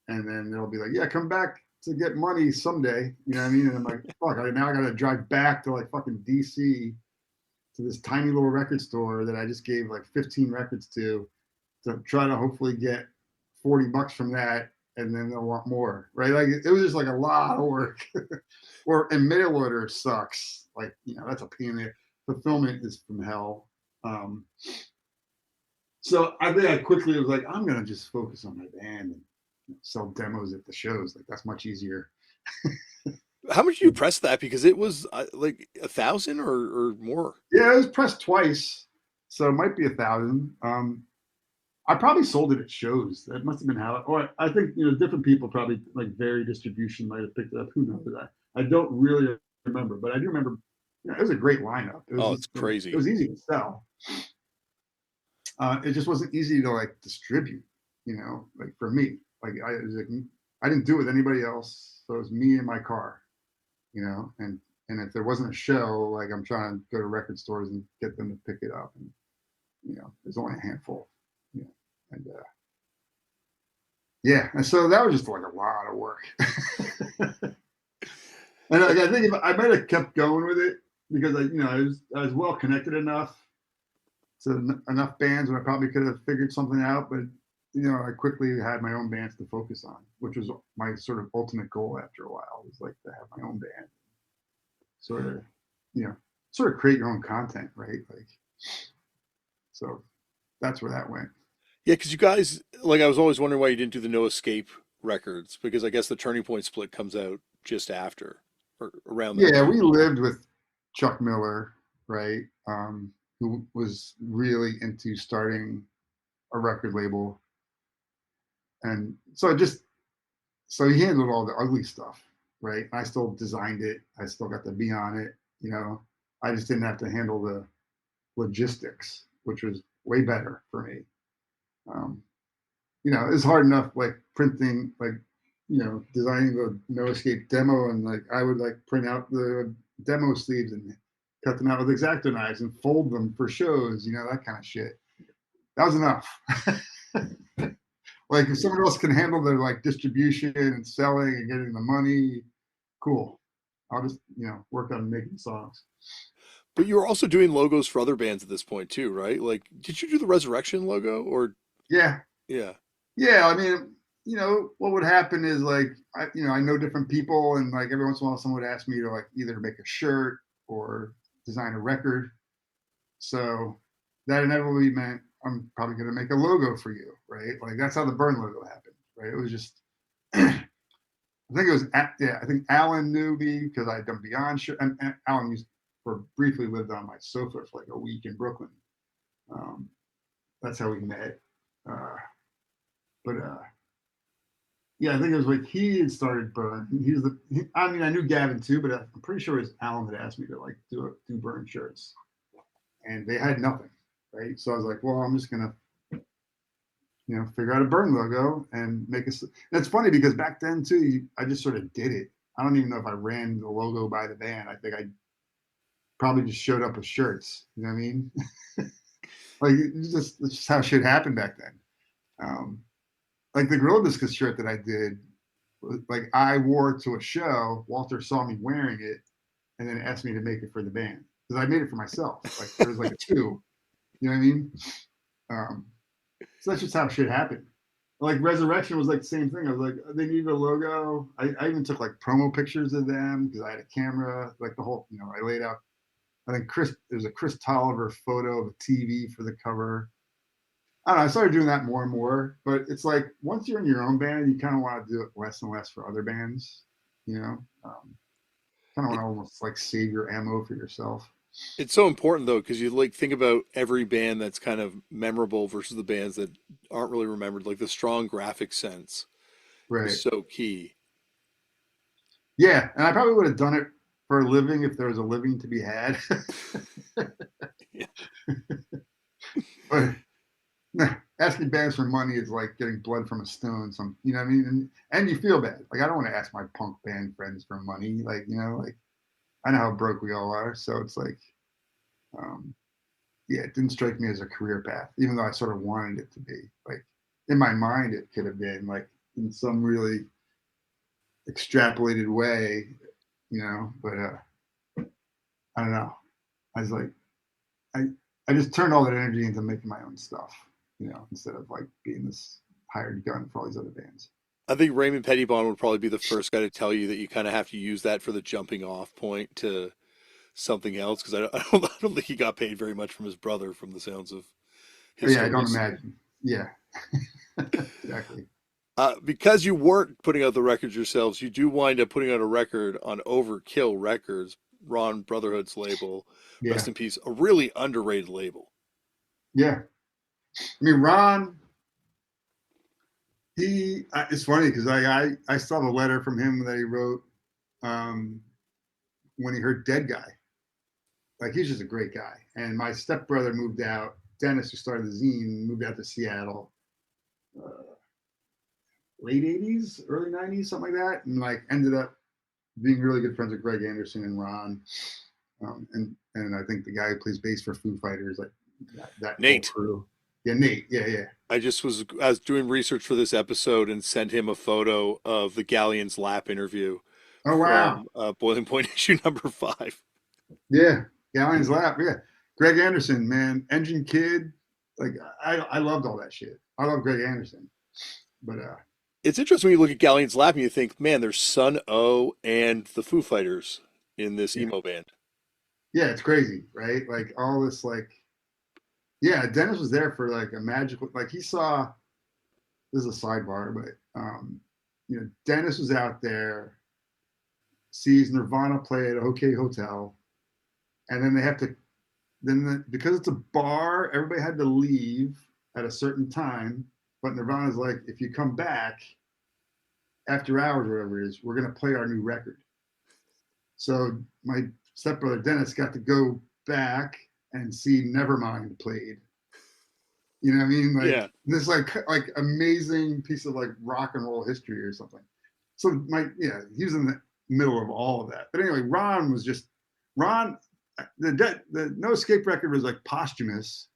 and then they'll be like, "Yeah, come back to get money someday." You know what I mean? And I'm like, "Fuck! Now I got to drive back to like fucking DC to this tiny little record store that I just gave like 15 records to try to hopefully get $40 from that, and then they'll want more, right? Like it was just like a lot of work." And mail order sucks. Like that's a pain in the fulfillment is from hell. So I think I quickly was like, I'm gonna just focus on my band and sell demos at the shows. Like that's much easier. How much did you press that? Because it was like 1,000 or more. Yeah, it was pressed twice, so it might be 1,000. I probably sold it at shows. That must have been how. Or I think different people probably like Very Distribution might have picked it up. Who knows? I don't really remember, but I do remember. It was a great lineup. Oh, it's crazy. It was easy to sell. It just wasn't easy to like distribute. Like for me, like I didn't do it with anybody else, so it was me and my car. And if there wasn't a show, like I'm trying to go to record stores and get them to pick it up, and there's only a handful. And yeah, and so that was just like a lot of work. And like, I think if I might have kept going with it because I was well connected enough to enough bands where I probably could have figured something out, but I quickly had my own bands to focus on, which was my sort of ultimate goal after a while, was like to have my own band, sort of create your own content, right? Like, so that's where that went. Yeah, because you guys, like, I was always wondering why you didn't do the No Escape records, because I guess the Turning Point split comes out just after or around that Yeah, time. we lived with Chuck Miller, right? Who was really into starting a record label. And so he handled all the ugly stuff, right? I still designed it. I still got to be on it. I just didn't have to handle the logistics, which was way better for me. It's hard enough like printing, like, designing the No Escape demo, and like I would like print out the demo sleeves and cut them out with X-Acto knives and fold them for shows, that kind of shit. That was enough. Like if someone else can handle the like distribution and selling and getting the money, cool. I'll just work on making songs. But you were also doing logos for other bands at this point too, right? Like, did you do the Resurrection logo or? Yeah. Yeah. Yeah. I mean, what would happen is like, I know different people, and like every once in a while someone would ask me to like either make a shirt or design a record. So that inevitably meant I'm probably going to make a logo for you, right? Like that's how the Burn logo happened, right? It was just, I think Alan knew me because I'd done Beyond shirt, and Alan briefly lived on my sofa for like a week in Brooklyn. That's how we met. Yeah, I think it was like he had started Burn. I knew Gavin too, but I'm pretty sure it was Alan that asked me to like do Burn shirts, and they had nothing, right? So I was like, well, I'm just gonna, figure out a Burn logo and make a. That's funny because back then too, I just sort of did it. I don't even know if I ran the logo by the band. I think I probably just showed up with shirts. You know what I mean? Like it's just how shit happened back then. Like the Gorilla Biscuits shirt that I did, like I wore it to a show. Walter saw me wearing it, and then asked me to make it for the band because I made it for myself. Like there was like a two. You know what I mean? So that's just how shit happened. Like Resurrection was like the same thing. I was like, they need a logo. I even took like promo pictures of them because I had a camera. Like the whole, you know, I laid out. I think there's a Chris Tolliver photo of a TV for the cover. I don't know. I started doing that more and more, but it's like once you're in your own band, you kind of want to do it less and less for other bands. You know, kind of want to almost like save your ammo for yourself. It's so important though, because you like think about every band that's kind of memorable versus the bands that aren't really remembered. Like the strong graphic sense Right. is so key. Yeah, and I probably would have done it for a living if there was a living to be had. Yeah. But asking bands for money is like getting blood from a stone. Some, you know what I mean? And you feel bad. Like I don't want to ask my punk band friends for money. Like, you know, like I know how broke we all are. So it's like, yeah, it didn't strike me as a career path, even though I sort of wanted it to be. Like in my mind, it could have been like in some really extrapolated way, you know, but I don't know. I was like, I just turned all that energy into making my own stuff, you know, instead of like being this hired gun for all these other bands. I think Raymond Pettibon would probably be the first guy to tell you that you kind of have to use that for the jumping off point to something else, because I don't think he got paid very much from his brother, from the sounds of his Yeah, I don't stories. imagine. Yeah, exactly. Because you weren't putting out the records yourselves, you do wind up putting out a record on Overkill Records, Ron Brotherhood's label. Yeah, Rest in peace. A really underrated label. yeah. I mean, Ron, it's funny because I saw the letter from him that he wrote when he heard Deadguy. Like he's just a great guy. And my stepbrother moved out. Dennis, who started the zine, moved out to Seattle, late '80s, early '90s, something like that, and like ended up being really good friends with Greg Anderson and Ron, and I think the guy who plays bass for Foo Fighters, like that Nate. whole crew. Yeah, Nate. Yeah. I was doing research for this episode and sent him a photo of the Galleon's Lap interview Oh wow. from Boiling Point issue number 5. Yeah, Galleon's Lap. Yeah, Greg Anderson, man, Engine Kid. Like I loved all that shit. I love Greg Anderson, but It's interesting when you look at Galleon's Lap and you think, man, there's Sun O and the Foo Fighters in this yeah, emo band. yeah, it's crazy, right? Like all this, like, yeah, Dennis was there for like a magical, like he saw. This is a sidebar, but you know, Dennis was out there, sees Nirvana play at OK Hotel, and then they have to, because it's a bar, everybody had to leave at a certain time. But Nirvana's like, if you come back after hours or whatever it is, we're gonna play our new record. So my stepbrother Dennis got to go back and see Nevermind played. You know what I mean? Like Yeah. this like amazing piece of like rock and roll history or something. So he was in the middle of all of that. But anyway, Ron, the No Escape record was like posthumous,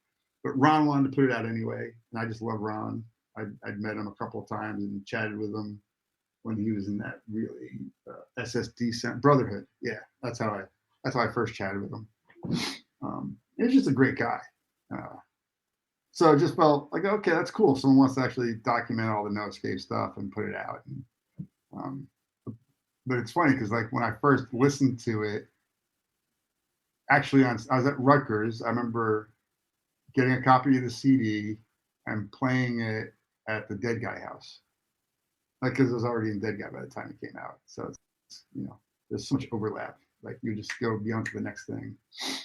but Ron wanted to put it out anyway. And I just love Ron. I'd met him a couple of times and chatted with him when he was in that really SSD Brotherhood. Yeah, that's how I first chatted with him. He's just a great guy. So it just felt like, okay, that's cool. Someone wants to actually document all the No Escape stuff and put it out. And, but it's funny because like when I first listened to it, actually I was at Rutgers. I remember getting a copy of the CD and playing it at the Deadguy house. Like, because it was already in Deadguy by the time it came out. So it's, you know, there's so much overlap. Like you just go beyond to the next thing.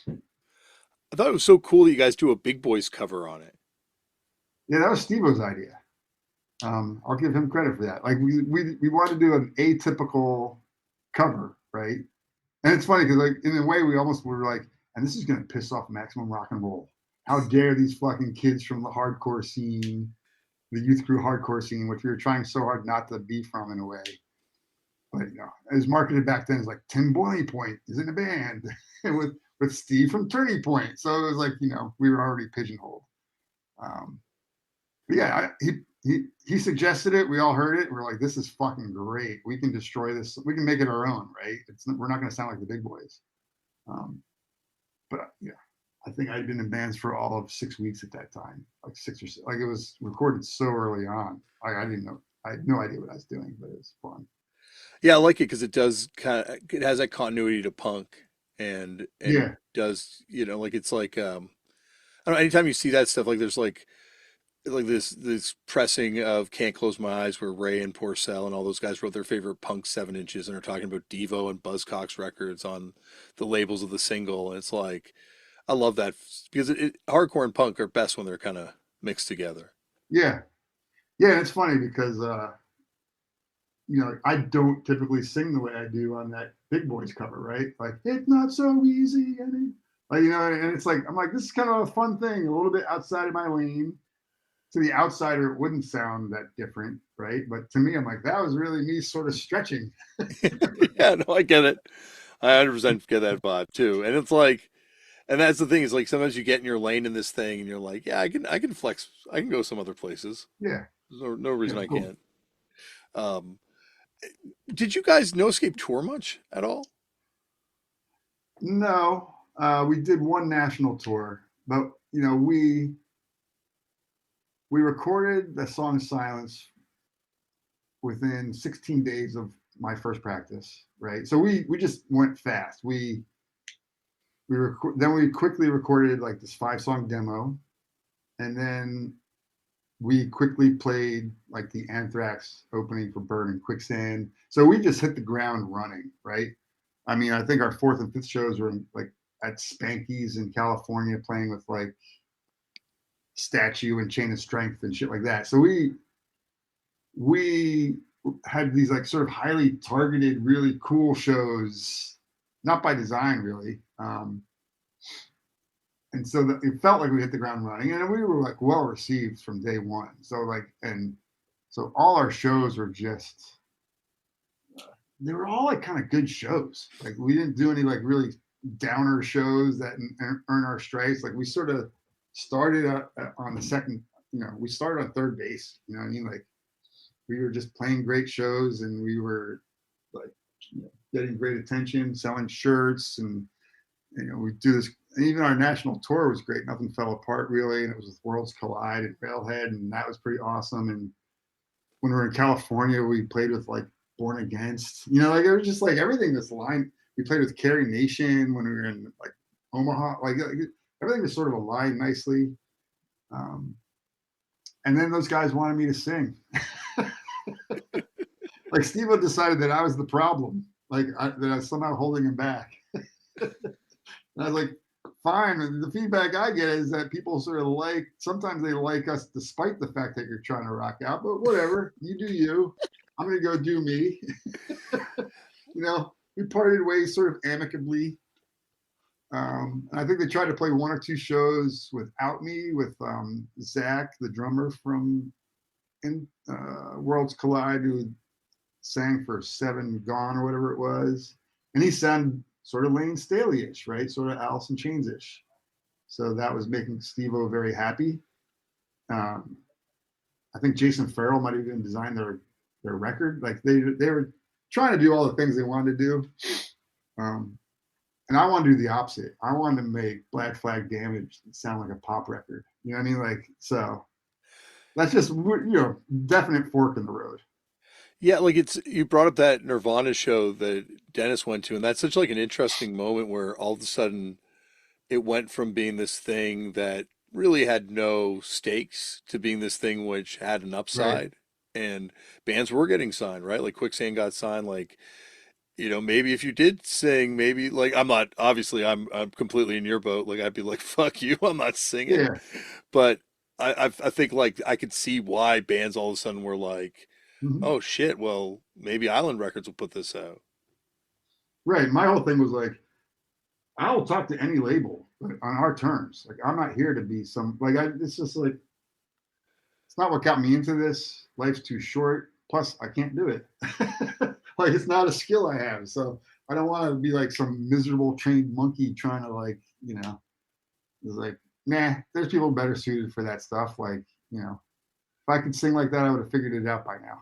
I thought it was so cool that you guys do a Big Boys cover on it. Yeah, that was Steve-O's idea. I'll give him credit for that. Like we wanted to do an atypical cover, right? And it's funny because like in a way we almost were like, and this is gonna piss off Maximum Rock and Roll. How dare these fucking kids from the hardcore scene, the youth crew hardcore scene, which we were trying so hard not to be from in a way. but you know, it was marketed back then as like Tim Boiling Point is in a band with Steve from Turning Point. So it was like, you know, we were already pigeonholed. But yeah, he suggested it. We all heard it. We're like, this is fucking great. We can destroy this. We can make it our own, right? We're not going to sound like the big boys. But yeah, I think I'd been in bands for all of 6 weeks at that time, like 6 or 6. Like it was recorded so early on. I didn't know. I had no idea what I was doing, but it was fun. Yeah, I like it because it does it has that continuity to punk and Yeah, does, you know, like it's like I don't know, anytime you see that stuff, like there's like this pressing of Can't Close My Eyes where Ray and Porcel and all those guys wrote their favorite punk 7 inches and are talking about Devo and Buzzcocks records on the labels of the single. And it's like, I love that because hardcore and punk are best when they're kind of mixed together. yeah, yeah. And it's funny because you know, I don't typically sing the way I do on that Big Boys cover, right? Like, it's not so easy. Like, you know, and it's like, I'm like, this is kind of a fun thing, a little bit outside of my lane. To the outsider, it wouldn't sound that different, right? But to me, I'm like, that was really me sort of stretching. Yeah, no, I get it. I 100% get that vibe too. And it's like, and that's the thing is like sometimes you get in your lane in this thing and you're like, yeah, I can flex, I can go some other places. Yeah. There's no reason Yeah, I cool. can't. Um, did you guys No Escape tour much at all? No, we did one national tour, but you know, we recorded the song Silence within 16 days of my first practice, right? So we just went fast. Then we quickly recorded like this 5-song demo, and then we quickly played like the Anthrax opening for Burn and Quicksand. So we just hit the ground running, right? I mean, I think our 4th and 5th shows were like at Spanky's in California playing with like Statue and Chain of Strength and shit like that. So we had these like sort of highly targeted, really cool shows, not by design really. And so it felt like we hit the ground running, and we were like well received from day one. So like, and so all our shows were just, they were all like kind of good shows. Like we didn't do any like really downer shows that earn our stripes. Like we sort of started on the second, you know, we started on third base. You know what I mean? Like we were just playing great shows, and we were like, you know, getting great attention, selling shirts, and you know, we do this. And even our national tour was great. Nothing fell apart really, and it was with Worlds Collide and Railhead, and that was pretty awesome. And when we were in California, we played with like Born Against. You know, like it was just like everything this line. We played with Carrie Nation when we were in like Omaha. Like everything was sort of aligned nicely. And then those guys wanted me to sing. Like Steve decided that I was the problem, like that I was somehow holding him back. And I was like, fine. And the feedback I get is that people sort of like, sometimes they like us despite the fact that you're trying to rock out, but whatever, you do you. I'm going to go do me. You know, we parted ways sort of amicably. And I think they tried to play 1 or 2 shows without me with Zach, the drummer from Worlds Collide, who sang for 7 Gone or whatever it was. And he sounded sort of Lane Staley-ish, right? Sort of Alice in Chains-ish. So that was making Steve-O very happy. I think Jason Farrell might have even designed their record. Like they were trying to do all the things they wanted to do. And I want to do the opposite. I wanted to make Black Flag Damage sound like a pop record. You know what I mean? Like, so that's just, you know, definite fork in the road. Yeah, like it's you brought up that Nirvana show that Dennis went to, and that's such like an interesting moment where all of a sudden it went from being this thing that really had no stakes to being this thing which had an Right. upside, and bands were getting signed, right? Like Quicksand got signed, like you know, maybe if you did sing, maybe like I'm not obviously I'm completely in your boat. Like I'd be like, fuck you, I'm not singing. Yeah. But I think like I could see why bands all of a sudden were like, Mm-hmm. oh shit, well maybe Island Records will put this out. Right. My whole thing was like, I will talk to any label, but on our terms. Like, I'm not here to be some, like, it's just like, it's not what got me into this. Life's too short. Plus, I can't do it. like it's not a skill I have. So I don't want to be like some miserable trained monkey trying to like, it's like, nah, there's people better suited for that stuff. Like, if I could sing like that, I would have figured it out by now.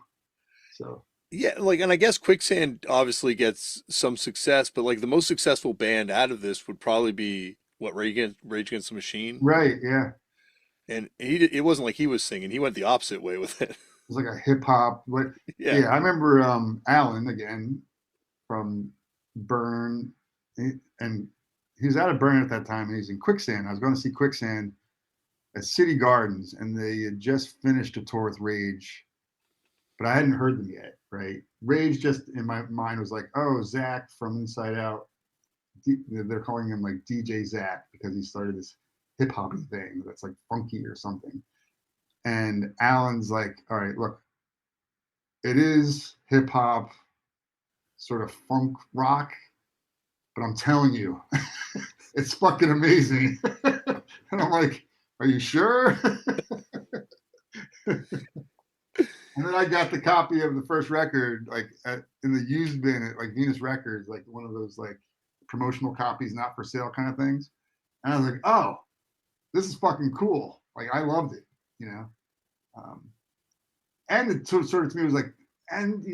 So Yeah, like, and I guess Quicksand obviously gets some success, but like the most successful band out of this would probably be what, Rage Against the Machine. right, yeah. And it wasn't like he was singing; he went the opposite way with it. It's like a hip hop. What? Yeah, Yeah, I remember Alan again from Burn, and he was out of Burn at that time, and he's in Quicksand. I was going to see Quicksand at City Gardens, and they had just finished a tour with Rage, but I hadn't heard them yet. Right? Rage just in my mind was like, oh, Zach from Inside Out. They're calling him like DJ Zach because he started this hip hoppy thing that's like funky or something. And Alan's like, all right, look, it is hip hop, sort of funk rock, but I'm telling you, it's fucking amazing. And I'm like, are you sure? And then I got the copy of the first record, like in the used bin at like Venus Records, like one of those like promotional copies, not for sale kind of things. And I was like, oh, this is fucking cool. Like I loved it, and it sort of to me was like, and he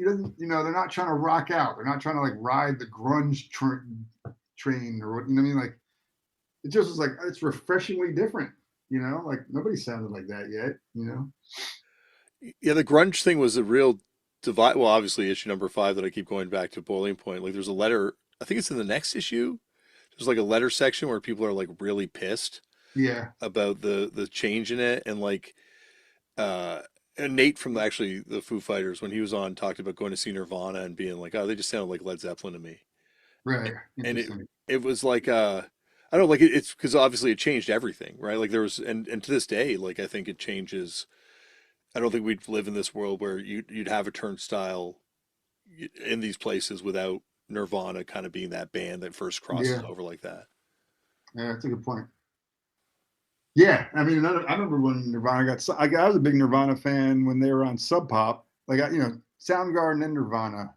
doesn't, they're not trying to rock out. They're not trying to like ride the grunge train or what, you know what I mean? Like, it just was like, it's refreshingly different, like nobody sounded like that yet. yeah. The grunge thing was a real divide. Well, obviously, issue number 5 that I keep going back to, Boiling Point. Like, there's a letter. I think it's in the next issue. There's like a letter section where people are like really pissed Yeah. about the change in it, and like and Nate from the Foo Fighters, when he was on, talked about going to see Nirvana and being like, oh, they just sounded like Led Zeppelin to me. Right. And it was like I don't know, like it's because obviously it changed everything, right? Like there was, and to this day, like I think it changes. I don't think we'd live in this world where you'd have a turnstile in these places without Nirvana kind of being that band that first crosses over like that. Yeah, that's a good point. Yeah, I mean, I remember when Nirvana I was a big Nirvana fan when they were on Sub Pop. Like, Soundgarden and Nirvana.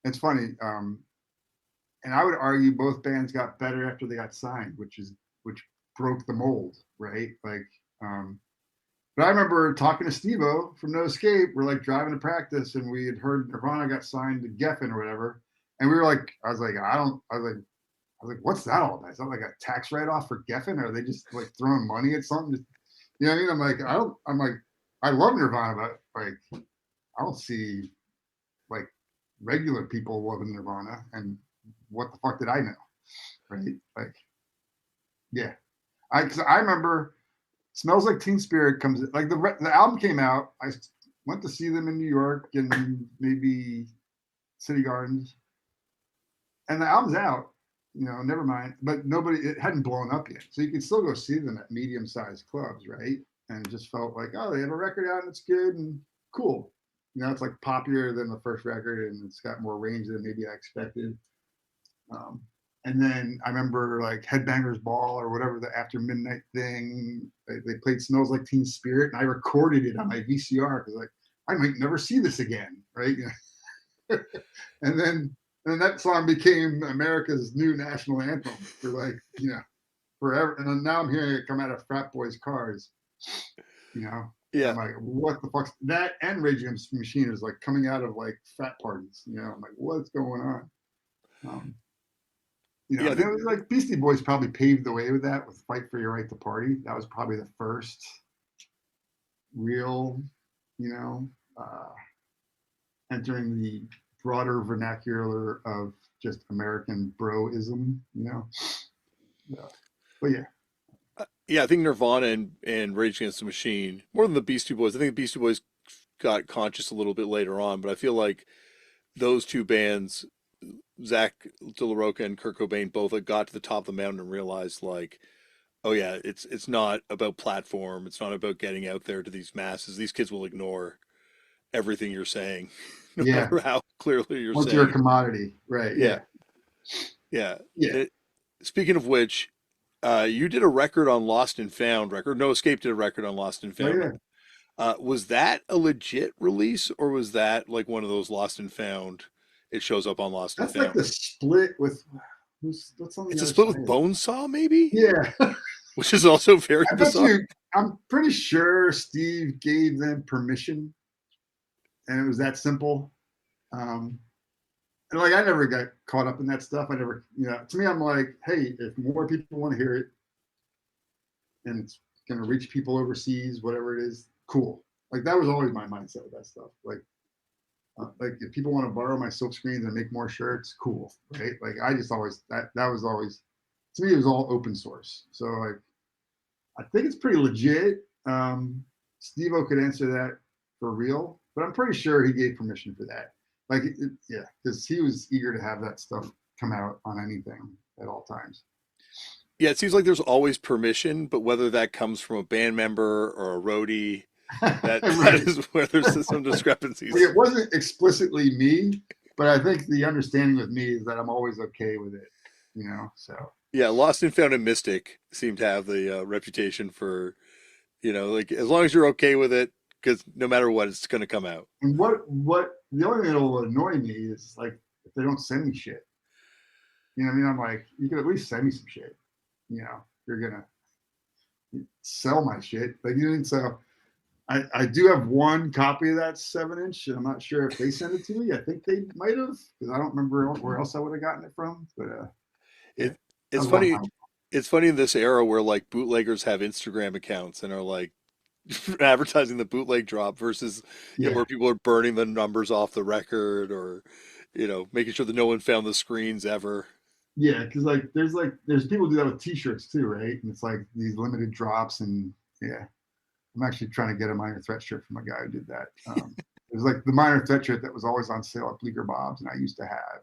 It's funny, and I would argue both bands got better after they got signed, which broke the mold, right? Like, but I remember talking to Steve-O from No Escape. We're like driving to practice, and we had heard Nirvana got signed to Geffen or whatever, and we were like, I was like, what's that all about? Is that like a tax write-off for Geffen? Or are they just like throwing money at something? You know what I mean? I'm like, I love Nirvana, but like, I don't see like regular people loving Nirvana. And what the fuck did I know? Right? Like, yeah. Cause I remember Smells Like Teen Spirit comes, like the album came out. I went to see them in New York and maybe City Gardens. And the album's out. Never mind. But it hadn't blown up yet. So you could still go see them at medium-sized clubs, right? And it just felt like, oh, they have a record out and it's good and cool. It's like popular than the first record and it's got more range than maybe I expected. And then I remember like Headbangers Ball or whatever, the After Midnight thing. They played Smells Like Teen Spirit and I recorded it on my VCR because like, I might never see this again, right? And then that song became America's new national anthem for like, forever. And then now I'm hearing it come out of frat boys' cars, Yeah. I'm like, what the fuck's that? And Rage Against the Machine is like coming out of like frat parties, I'm like, what's going on? It was like Beastie Boys probably paved the way with that with Fight for Your Right to Party. That was probably the first real, entering the broader vernacular of just American broism, Yeah. But yeah. Yeah, I think Nirvana and Rage Against the Machine, more than the Beastie Boys. I think the Beastie Boys got conscious a little bit later on, but I feel like those two bands, Zach De La Rocha and Kurt Cobain, both got to the top of the mountain and realized like, oh yeah, it's not about platform. It's not about getting out there to these masses. These kids will ignore everything you're saying, no matter how clearly you're Once saying. you're a commodity, right? Yeah. Speaking of which, you did a record on Lost and Found record. No Escape did a record on Lost and Found. Oh, Was that a legit release, or was that like one of those lost and found? It shows up on Lost and That's like Found. the split with what's on the It's a other split side with of it? Bonesaw, maybe, Yeah. which is also very I bet bizarre. you, I'm pretty sure Steve gave them permission and it was that simple. Um, and like, I never got caught up in that stuff. I never, to me, I'm like, hey, if more people want to hear it and it's going to reach people overseas, whatever it is, cool. Like, that was always my mindset with that stuff. Like if people want to borrow my silk screens and make more shirts, cool, right? Like, I just always, that was always, to me, it was all open source. So like, I think it's pretty legit. Steve-O could answer that for real, but I'm pretty sure he gave permission for that. Like, yeah, because he was eager to have that stuff come out on anything at all times. Yeah, it seems like there's always permission, but whether that comes from a band member or a roadie, that Right. is where there's some discrepancies. Like, it wasn't explicitly me, but I think the understanding with me is that I'm always okay with it, so. Yeah, Lost and Found and Mystic seem to have the reputation for, like as long as you're okay with it, because no matter what, it's going to come out. And what the only thing that will annoy me is like if they don't send me shit. You know what I mean? I'm like, you could at least send me some shit. You're gonna sell my shit. Like, so I do have one copy of that 7-inch, and I'm not sure if they sent it to me. I think they might have, because I don't remember where else I would have gotten it from. But yeah, It's funny. It's funny in this era where like bootleggers have Instagram accounts and are like advertising the bootleg drop versus where people are burning the numbers off the record, or making sure that no one found the screens ever. Yeah, because there's people do that with T-shirts too, right? And it's like these limited drops, and yeah, I'm actually trying to get a Minor Threat shirt from a guy who did that. It was like the Minor Threat shirt that was always on sale at Bleecker Bob's, and I used to have.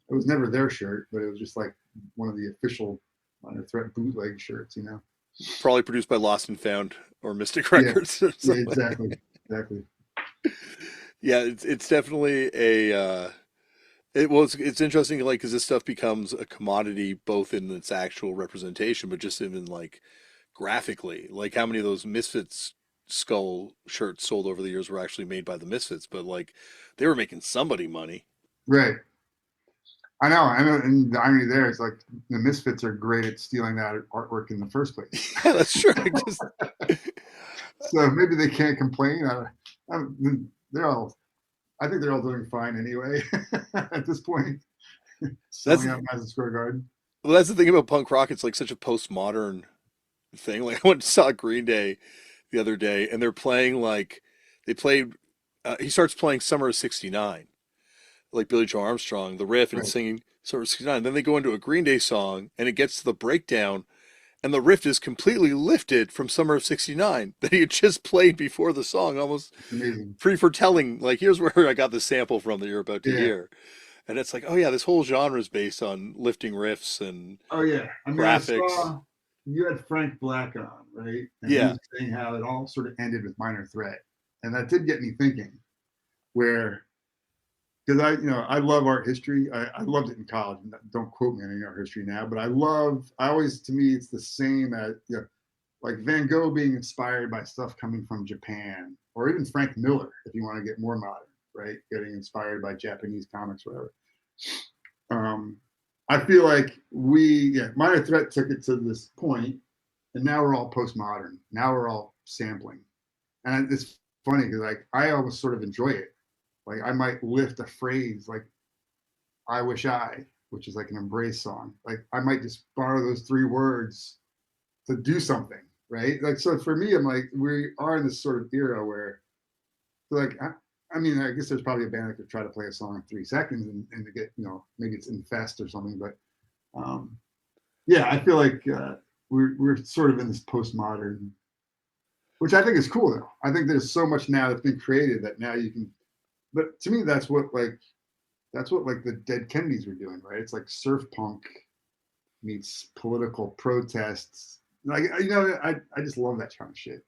It was never their shirt, but it was just like one of the official Minor Threat bootleg shirts, Probably produced by Lost and Found or Mystic Records. Yeah, exactly. Yeah, it's definitely a. It's interesting, like, because this stuff becomes a commodity both in its actual representation, but just even like graphically. Like, how many of those Misfits skull shirts sold over the years were actually made by the Misfits, but like they were making somebody money. Right. I know, and the irony there is like the Misfits are great at stealing that artwork in the first place. Yeah, that's true. So maybe they can't complain. I think they're all doing fine anyway at this point. Selling out Madison Square Garden. Well, that's the thing about punk rock. It's like such a postmodern thing. Like, I went to saw Green Day the other day, and they're playing like they played. He starts playing Summer of '69, like Billy Joe Armstrong, the riff, and Right. singing Summer of '69. Then they go into a Green Day song, and it gets to the breakdown, and the riff is completely lifted from Summer of '69 that he had just played before the song, almost Amazing. pretty foretelling. Like, here's where I got the sample from that you're about to hear. And it's like, oh yeah, this whole genre is based on lifting riffs and graphics. You had Frank Black on, right? And Yeah. he was saying how it all sort of ended with Minor Threat. And that did get me thinking, because I love art history. I loved it in college. Don't quote me on any art history now, but to me, it's the same as, like Van Gogh being inspired by stuff coming from Japan, or even Frank Miller, if you want to get more modern, right? Getting inspired by Japanese comics, whatever. I feel like Minor Threat took it to this point, and now we're all postmodern. Now we're all sampling. And it's funny because like I always sort of enjoy it. Like I might lift a phrase like "I wish I," which is like an Embrace song. Like I might just borrow those 3 words to do something, right? Like, so for me, I'm like, we are in this sort of era where, like, I mean, I guess there's probably a band that could try to play a song in 3 seconds and to get, maybe it's Infest or something, but yeah, I feel like we're sort of in this postmodern, which I think is cool though. I think there's so much now that's been created that now you can. But to me, that's what the Dead Kennedys were doing, right? It's like surf punk meets political protests. Like, I just love that kind of shit.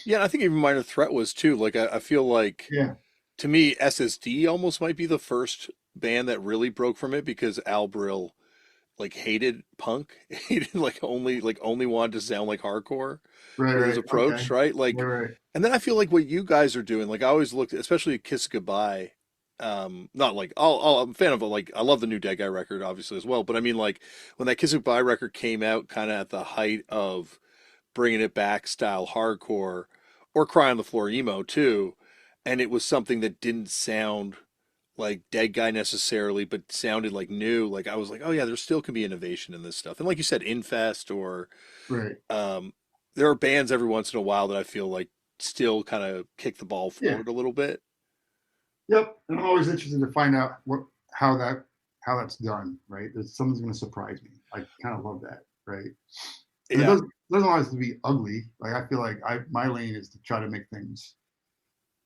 Yeah, I think even Minor Threat was too. Like, I feel like, Yeah, to me, SSD almost might be the first band that really broke from it, because Al Brill like hated punk, hated like only wanted to sound like hardcore Right, with his right. Okay. approach, right? Right, Like, right. and then I feel like what you guys are doing, like I always looked, especially at Kiss Goodbye. Not like I'm a fan of it. Like I love the new Deadguy record, obviously as well. But I mean, like when that Kiss Goodbye record came out, kind of at the height of bringing it back style hardcore, or Cry on the Floor emo too, and it was something that didn't sound like Deadguy necessarily, but sounded like new. Like I was like, oh yeah, there still can be innovation in this stuff. And like you said, Infest or Right. um, there are bands every once in a while that I feel like still kind of kick the ball Yeah. forward a little bit. Yep. And I'm always interested to find out how that's done, right? There's something's gonna surprise me. I kind of love that, right? And it Yeah, doesn't always have to be ugly. Like I feel like my lane is to try to make things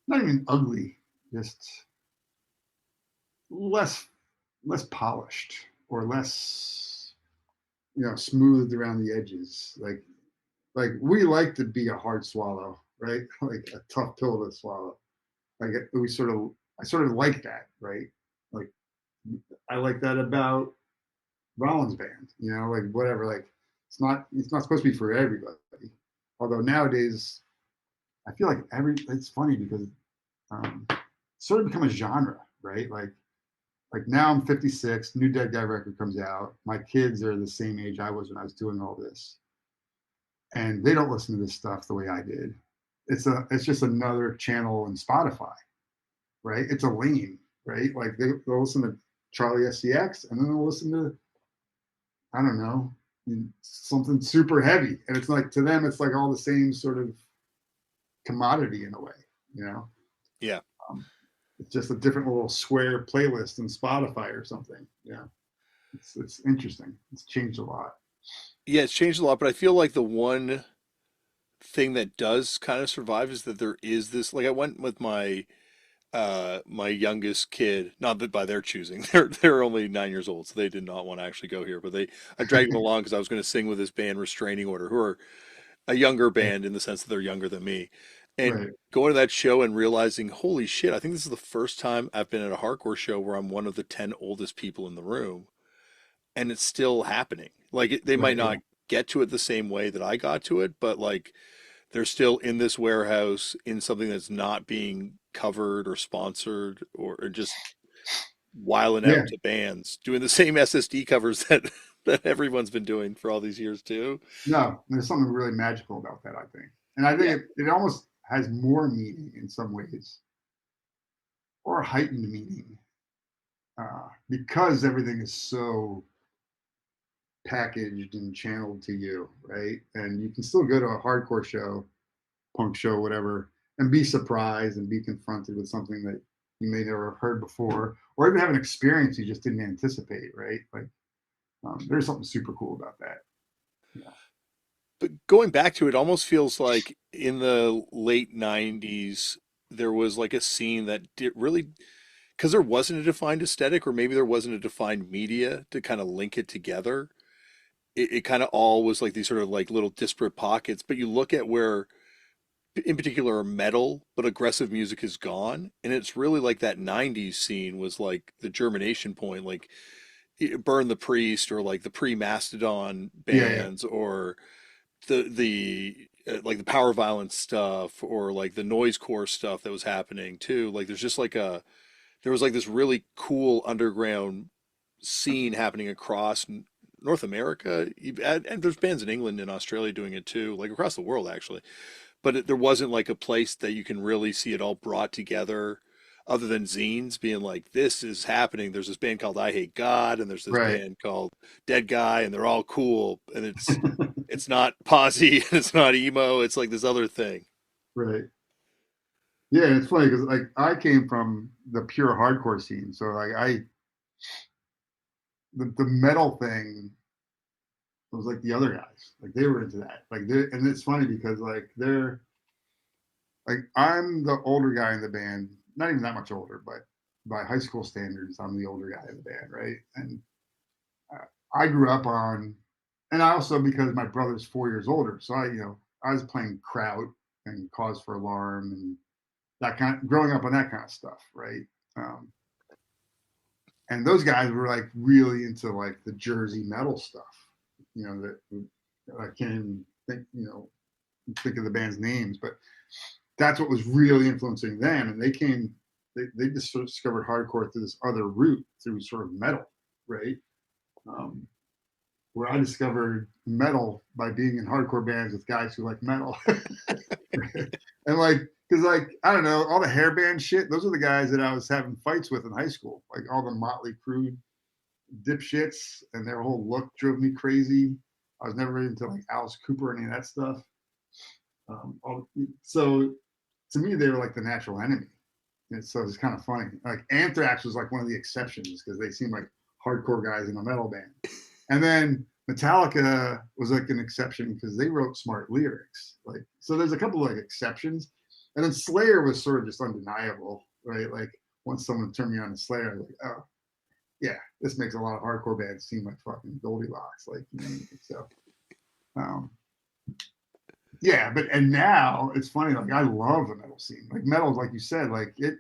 not even ugly, just less less polished or less, smoothed around the edges. Like we like to be a hard swallow, right? Like a tough pill to swallow. Like I sort of like that, right? Like I like that about Rollins band, like whatever. Like it's not supposed to be for everybody. Although nowadays I feel like it's funny because it's sort of become a genre, right? Like now I'm 56, new Dead Guy record comes out. My kids are the same age I was when I was doing all this, and they don't listen to this stuff the way I did. It's just another channel in Spotify, right? It's a lane, right? Like they'll listen to Charlie SCX, and then they'll listen to, I don't know, something super heavy, and it's like to them it's like all the same sort of commodity in a way, you know. yeah. Um, it's just a different little square playlist in Spotify or something. Yeah, it's interesting. It's changed a lot. Yeah, it's changed a lot, but I feel like the one thing that does kind of survive is that there is this, like I went with my youngest kid, not that by their choosing. They're only 9 years old, so they did not want to actually go here. But I dragged them along because I was going to sing with this band, Restraining Order, who are a younger Right, band in the sense that they're younger than me. And right, going to that show and realizing, holy shit, I think this is the first time I've been at a hardcore show where I'm one of the 10 oldest people in the room, and it's still happening. Like they right. might Yeah, not get to it the same way that I got to it, but like they're still in this warehouse in something that's not being covered or sponsored or just wiling yeah. out to bands, doing the same SSD covers that that everyone's been doing for all these years too. No, there's something really magical about that, I think, and I think Yeah. it almost has more meaning in some ways, or heightened meaning, because everything is so packaged and channeled to you, right? And you can still go to a hardcore show, punk show, whatever, and be surprised and be confronted with something that you may never have heard before, or even have an experience you just didn't anticipate, right? Like there's something super cool about that. Yeah. But going back to it, almost feels like in the late 90s, there was like a scene that did really, because there wasn't a defined aesthetic, or maybe there wasn't a defined media to kind of link it together. It kind of all was like these sort of like little disparate pockets. But you look at where, in particular, metal, but aggressive music is gone. And it's really like that 90s scene was like the germination point, like Burn the Priest or like the pre-Mastodon Yeah, yeah. bands or the like the power violence stuff or like the noisecore stuff that was happening too. Like there's just like there was like this really cool underground scene happening across North America, and there's bands in England and Australia doing it too, like across the world actually. But there wasn't like a place that you can really see it all brought together other than zines being like, this is happening. There's this band called I Hate God, and there's this Right. band called Deadguy, and they're all cool. And it's not posy and it's not emo. It's like this other thing. Right. Yeah, and it's funny because like I came from the pure hardcore scene, so like the metal thing was like the other guys, like they were into that, and it's funny because like I'm the older guy in the band, not even that much older, but by high school standards, I'm the older guy in the band, right? And I grew up on, and I also because my brother's 4 years older, so I was playing Kraut and Cause for Alarm and that kind of growing up on that kind of stuff, right? Um, and those guys were like really into like the Jersey metal stuff, you know, that I can't even think, you know, think of the band's names, but that's what was really influencing them. And they just sort of discovered hardcore through this other route, through sort of metal, right? Where I discovered metal by being in hardcore bands with guys who like metal. And like, because like, I don't know, all the hair band shit, those are the guys that I was having fights with in high school. Like all the Motley Crue dipshits, and their whole look drove me crazy. I was never into like Alice Cooper or any of that stuff. So to me, they were like the natural enemy. And so it's kind of funny. Like Anthrax was like one of the exceptions because they seemed like hardcore guys in a metal band. And then Metallica was like an exception because they wrote smart lyrics. Like, so there's a couple of like exceptions. And then Slayer was sort of just undeniable, right? Like once someone turned me on to Slayer, I was like, oh, yeah, this makes a lot of hardcore bands seem like fucking Goldilocks. Like, you know, so, yeah, and now it's funny, like I love the metal scene. Like metal, like you said, like it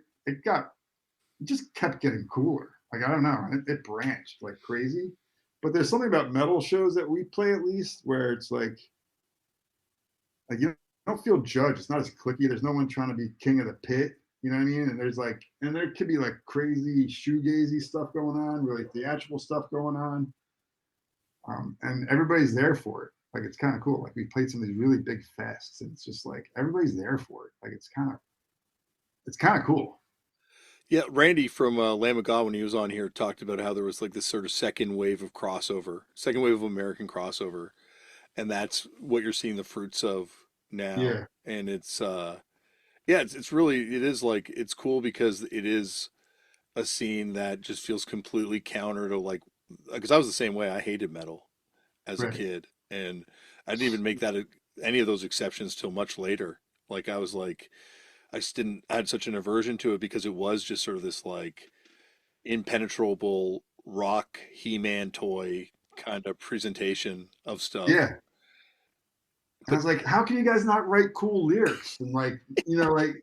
just kept getting cooler. Like, I don't know, it branched like crazy. But there's something about metal shows that we play at least where it's like you don't feel judged. It's not as cliquey. There's no one trying to be king of the pit. You know what I mean? And there's like, and there could be like crazy shoegazy stuff going on, really theatrical stuff going on. And everybody's there for it. Like, it's kind of cool. Like we played some of these really big fests and it's just like, everybody's there for it. Like, it's kind of cool. Yeah, Randy from Lamb of God, when he was on here, talked about how there was like this sort of second wave of American crossover, and that's what you're seeing the fruits of now. Yeah. And it's it's really, it is like, it's cool because it is a scene that just feels completely counter to like, because I was the same way. I hated metal as a kid, and I didn't even make that any of those exceptions till much later. Like I was like, I just didn't, I had such an aversion to it because it was just sort of this like impenetrable rock He-Man toy kind of presentation of stuff. Yeah. And I was like, how can you guys not write cool lyrics? And like, you know, like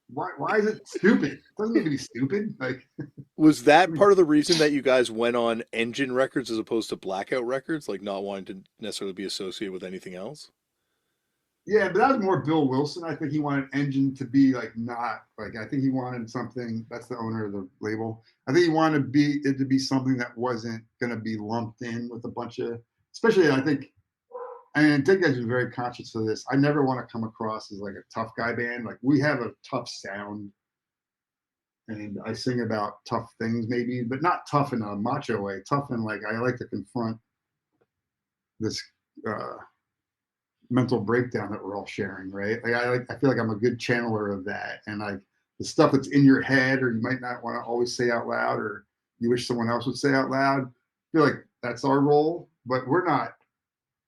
why is it stupid? It doesn't need to be stupid. Like, was that part of the reason that you guys went on Engine Records as opposed to Blackout Records, like not wanting to necessarily be associated with anything else? Yeah, but that was more Bill Wilson. I think he wanted Engine to be like not like, I think he wanted something, that's the owner of the label. I think he wanted it to be something that wasn't going to be lumped in with a bunch of, especially I think, and Deadguy is very conscious of this. I never want to come across as like a tough guy band. Like, we have a tough sound and I sing about tough things maybe, but not tough in a macho way. Tough in like, I like to confront this mental breakdown that we're all sharing, right? Like I feel like I'm a good channeler of that. And like the stuff that's in your head or you might not want to always say out loud or you wish someone else would say out loud, I feel like that's our role, but we're not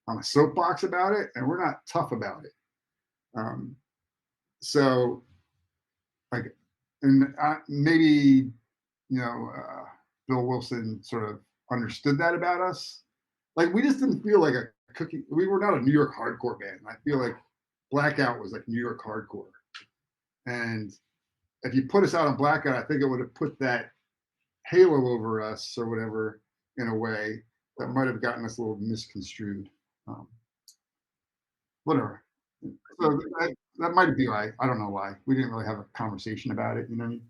on a soapbox about it and we're not tough about it. So like, and maybe, you know, Bill Wilson sort of understood that about us. Like, we just didn't feel like a cookie. We were not a New York hardcore band. I feel like Blackout was like New York hardcore. And if you put us out on Blackout, I think it would have put that halo over us or whatever in a way that might have gotten us a little misconstrued. Whatever. So that might be why. I don't know why. We didn't really have a conversation about it, you know what I mean?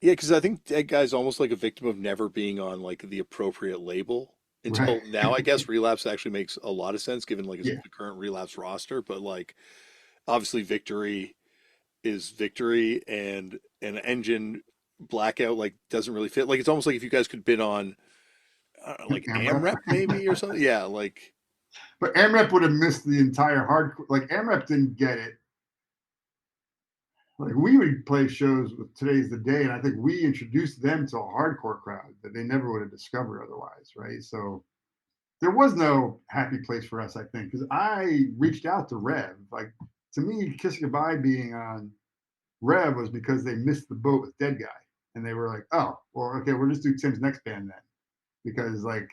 Yeah, because I think Deadguy's almost like a victim of never being on like the appropriate label until now. I guess Relapse actually makes a lot of sense given like the current Relapse roster, but like obviously Victory is Victory and an Engine Blackout like doesn't really fit. Like it's almost like if you guys could been on like AMREP maybe or something. Yeah, like. But AMREP would have missed the entire hardcore. Like AMREP didn't get it. Like we would play shows with Today's the Day, and I think we introduced them to a hardcore crowd that they never would have discovered otherwise, right? So there was no happy place for us, I think, because I reached out to Rev. Like, to me, Kiss Goodbye being on Rev was because they missed the boat with Deadguy, and they were like, "Oh, well, okay, we'll just do Tim's next band then," because like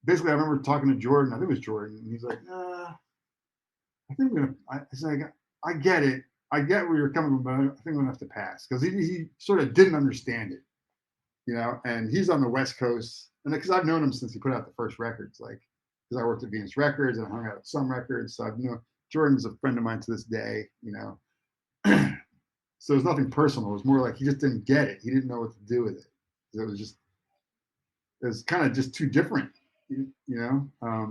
basically, I remember talking to Jordan. I think it was Jordan, and he's like, "I think we're gonna." I said, "I get it. I get where you're coming from, but I think I'm gonna have to pass," because he sort of didn't understand it, you know, and he's on the West Coast. And because I've known him since he put out the first records, like, because I worked at Venus Records and I hung out at some records. So I've known Jordan's a friend of mine to this day, you know. So it was nothing personal. It was more like he just didn't get it. He didn't know what to do with it. It was kind of just too different, you know. I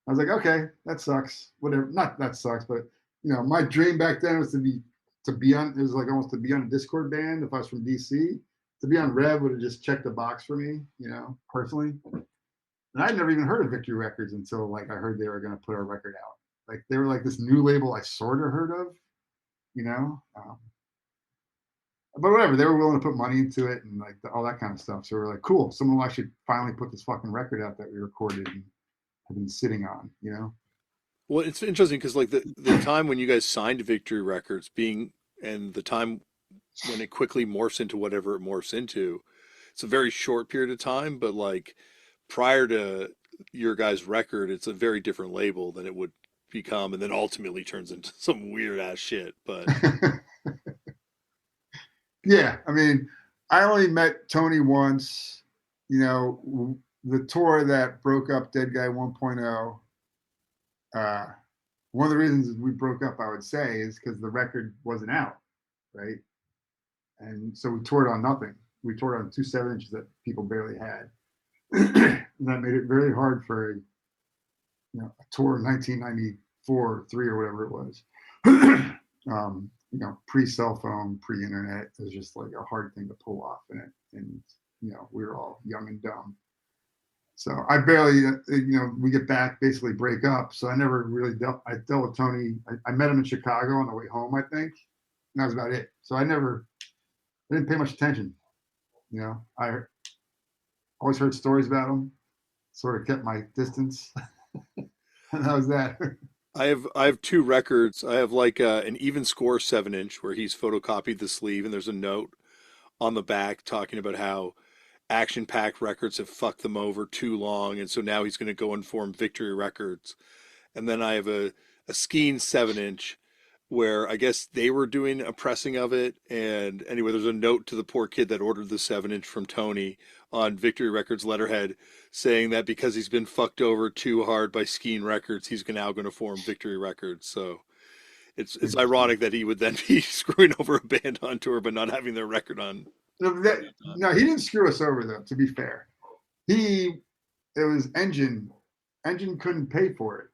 was like, okay, that sucks. Whatever. Not that sucks, but you know, my dream back then was to be on. It was like almost to be on a Discord band if I was from DC. To be on Rev would have just checked the box for me, you know, personally. And I'd never even heard of Victory Records until like I heard they were going to put our record out. Like they were like this new label I sort of heard of, you know. But whatever, they were willing to put money into it and like all that kind of stuff. So we were like, cool, someone will actually finally put this fucking record out that we recorded and have been sitting on, you know. Well, it's interesting because like the time when you guys signed Victory Records and the time when it quickly morphs into whatever it morphs into, it's a very short period of time, but like prior to your guys' record, it's a very different label than it would become, and then ultimately turns into some weird ass shit. But yeah, I mean, I only met Tony once, you know, the tour that broke up Deadguy 1.0. One of the reasons we broke up, I would say, is because the record wasn't out, right? And so we toured on nothing. We toured on 2 7-inches that people barely had. And that made it very hard for a tour in 1994, 3 or whatever it was. You know, pre-cell phone, pre-internet. It was just like a hard thing to pull off in it. And, you know, we were all young and dumb. So I barely, you know, we get back, basically break up. So I never really dealt with Tony. I met him in Chicago on the way home, I think. And that was about it. So I didn't pay much attention. You know, I always heard stories about him, sort of kept my distance. And that was that. I have 2 records. I have like an even score 7-inch where he's photocopied the sleeve, and there's a note on the back talking about how Action Pack Records have fucked them over too long, and so now he's going to go and form Victory Records. And then I have a Skeen 7-inch where I guess they were doing a pressing of it, and anyway, there's a note to the poor kid that ordered the 7-inch from Tony on Victory Records letterhead saying that because he's been fucked over too hard by Skeen Records, he's now going to form Victory Records. So it's ironic that he would then be screwing over a band on tour but not having their record on. No, he didn't screw us over though, to be fair. It was Engine couldn't pay for it.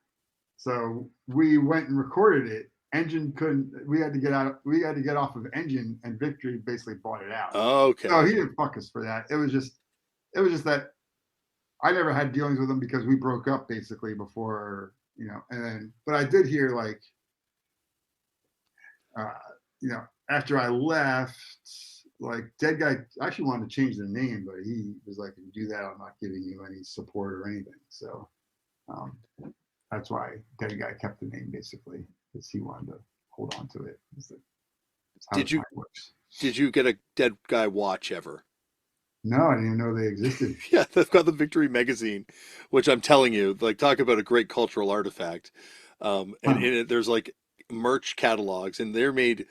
So we went and recorded it. Engine couldn't, we had to get off of Engine, and Victory basically bought it out. Oh, okay. So he didn't fuck us for that. It was just that I never had dealings with him because we broke up basically before, you know, and then, but I did hear like, you know, after I left, like Deadguy actually wanted to change the name, but he was like, if you do that, I'm not giving you any support or anything. So that's why Deadguy kept the name basically, because he wanted to hold on to it. Did you get a Deadguy watch ever? No, I didn't even know they existed. Yeah, they've got the Victory magazine, which I'm telling you, like, talk about a great cultural artifact. And in it, there's like merch catalogs, and they're made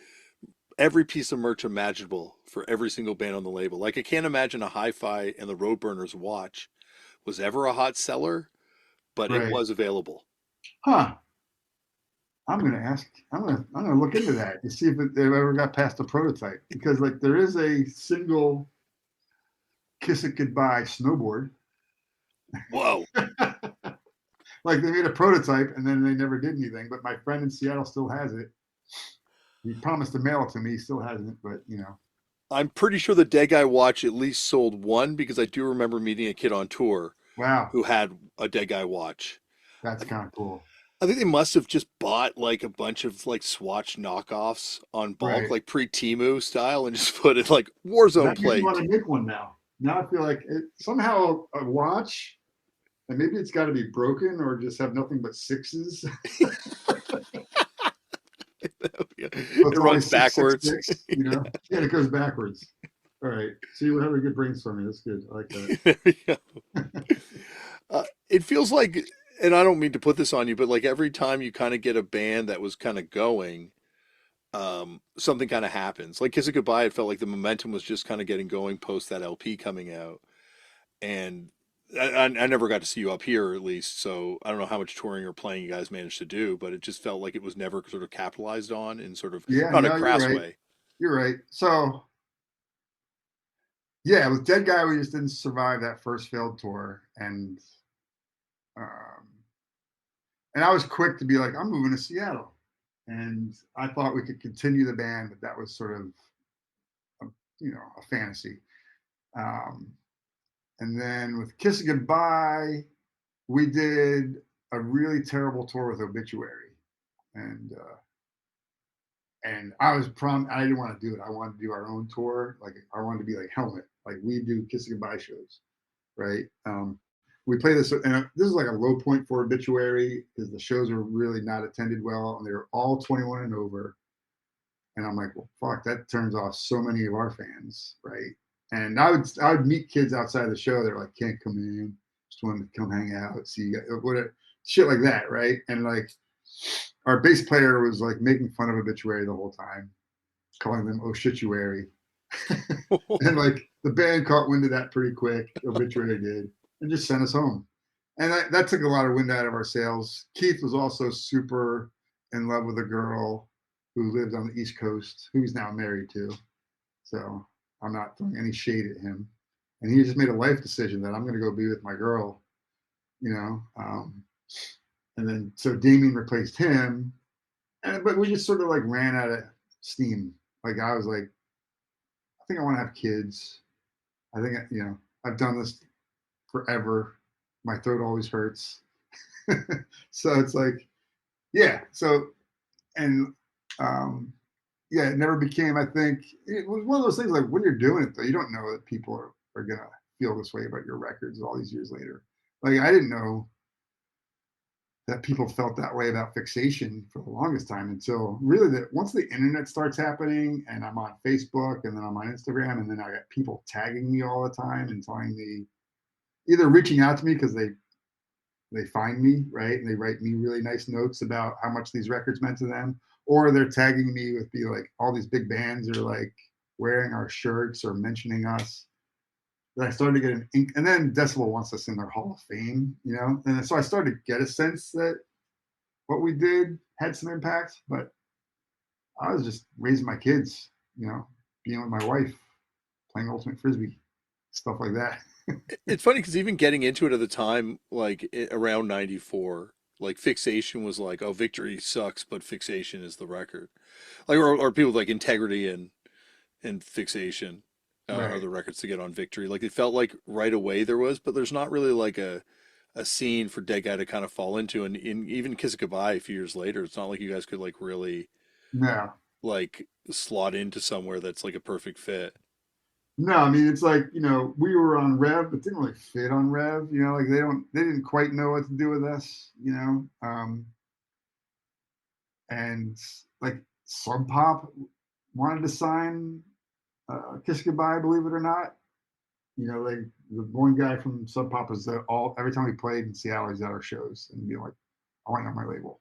every piece of merch imaginable for every single band on the label. Like, I can't imagine a Hi-Fi and the Roadburners watch was ever a hot seller, but It was available. Huh. I'm gonna look into that to see if they've ever got past a prototype, because like there is a single Kiss It Goodbye snowboard. Whoa. Like they made a prototype and then they never did anything, but my friend in Seattle still has it. He promised to mail it to me. He still hasn't, but you know. I'm pretty sure the Deadguy watch at least sold one, because I do remember meeting a kid on tour. Wow. Who had a Deadguy watch. That's kind of cool. I think they must have just bought like a bunch of like Swatch knockoffs on bulk, like pre-Temu style, and just put it like Warzone plate. I want to make one now. Now I feel like somehow a watch, and maybe it's got to be broken or just have nothing but sixes. It runs backwards. 6, 6, you know? Yeah, it goes backwards. All right. See, we're having a good brainstorming. That's good. I like that. There you go. It feels like, and I don't mean to put this on you, but like every time you kind of get a band that was kind of going, something kind of happens. Like Kiss It Goodbye, it felt like the momentum was just kind of getting going post that LP coming out, and I never got to see you up here at least, so I don't know how much touring or playing you guys managed to do, but it just felt like it was never sort of capitalized on in sort of Yeah, not in a no, you're crass right. way. You're right. So yeah, with Deadguy, we just didn't survive that first failed tour, um, and I was quick to be like, I'm moving to Seattle, and I thought we could continue the band, but that was sort of a, a fantasy. Um, and then with Kiss It Goodbye, we did a really terrible tour with Obituary, and I was I didn't want to do it. I wanted to do our own tour. Like I wanted to be like Helmet, like we do Kiss It Goodbye shows, right? We play this, and this is like a low point for Obituary because the shows are really not attended well, and they're all 21 and over. And I'm like, well, fuck, that turns off so many of our fans, right? And I would meet kids outside the show. They're like, can't come in, just wanted to come hang out, see what shit like that, right? And like our bass player was like making fun of Obituary the whole time, calling them Oshituary. And like the band caught wind of that pretty quick. Obituary did, and just sent us home. And that took a lot of wind out of our sails. Keith was also super in love with a girl who lived on the East Coast, who he's now married to. So I'm not throwing any shade at him. And he just made a life decision that I'm going to go be with my girl, you know. And then so Damian replaced him, but we just sort of like ran out of steam. Like I was like, I think I want to have kids. I think I've done this forever. My throat always hurts. So it's like, yeah. So and yeah, it never became. I think it was one of those things like when you're doing it though, you don't know that people are gonna feel this way about your records all these years later. Like I didn't know that people felt that way about Fixation for the longest time until really that once the internet starts happening and I'm on Facebook and then I'm on Instagram and then I got people tagging me all the time and telling me either reaching out to me because they find me, right? And they write me really nice notes about how much these records meant to them, or they're tagging me with like all these big bands are like wearing our shirts or mentioning us. Then I started to get an ink, and then Decibel wants us in their Hall of Fame, and so I started to get a sense that what we did had some impact, but I was just raising my kids, being with my wife, playing ultimate frisbee, stuff like that. It's funny because even getting into it at the time, like around '94, like Fixation was like, oh, Victory sucks, but Fixation is the record. Like, or people like Integrity and Fixation are Right. the records to get on Victory. Like it felt like right away there was, but there's not really like a scene for Deadguy to kind of fall into. And even Kiss It Goodbye a few years later, it's not like you guys could like really No. like slot into somewhere that's like a perfect fit. No, I mean it's like, we were on Rev, but didn't really fit on Rev, like they didn't quite know what to do with us, and like Sub Pop wanted to sign Kiss Goodbye, believe it or not. Like the one guy from Sub Pop was every time we played in Seattle, he's at our shows and be like, I want you on my label.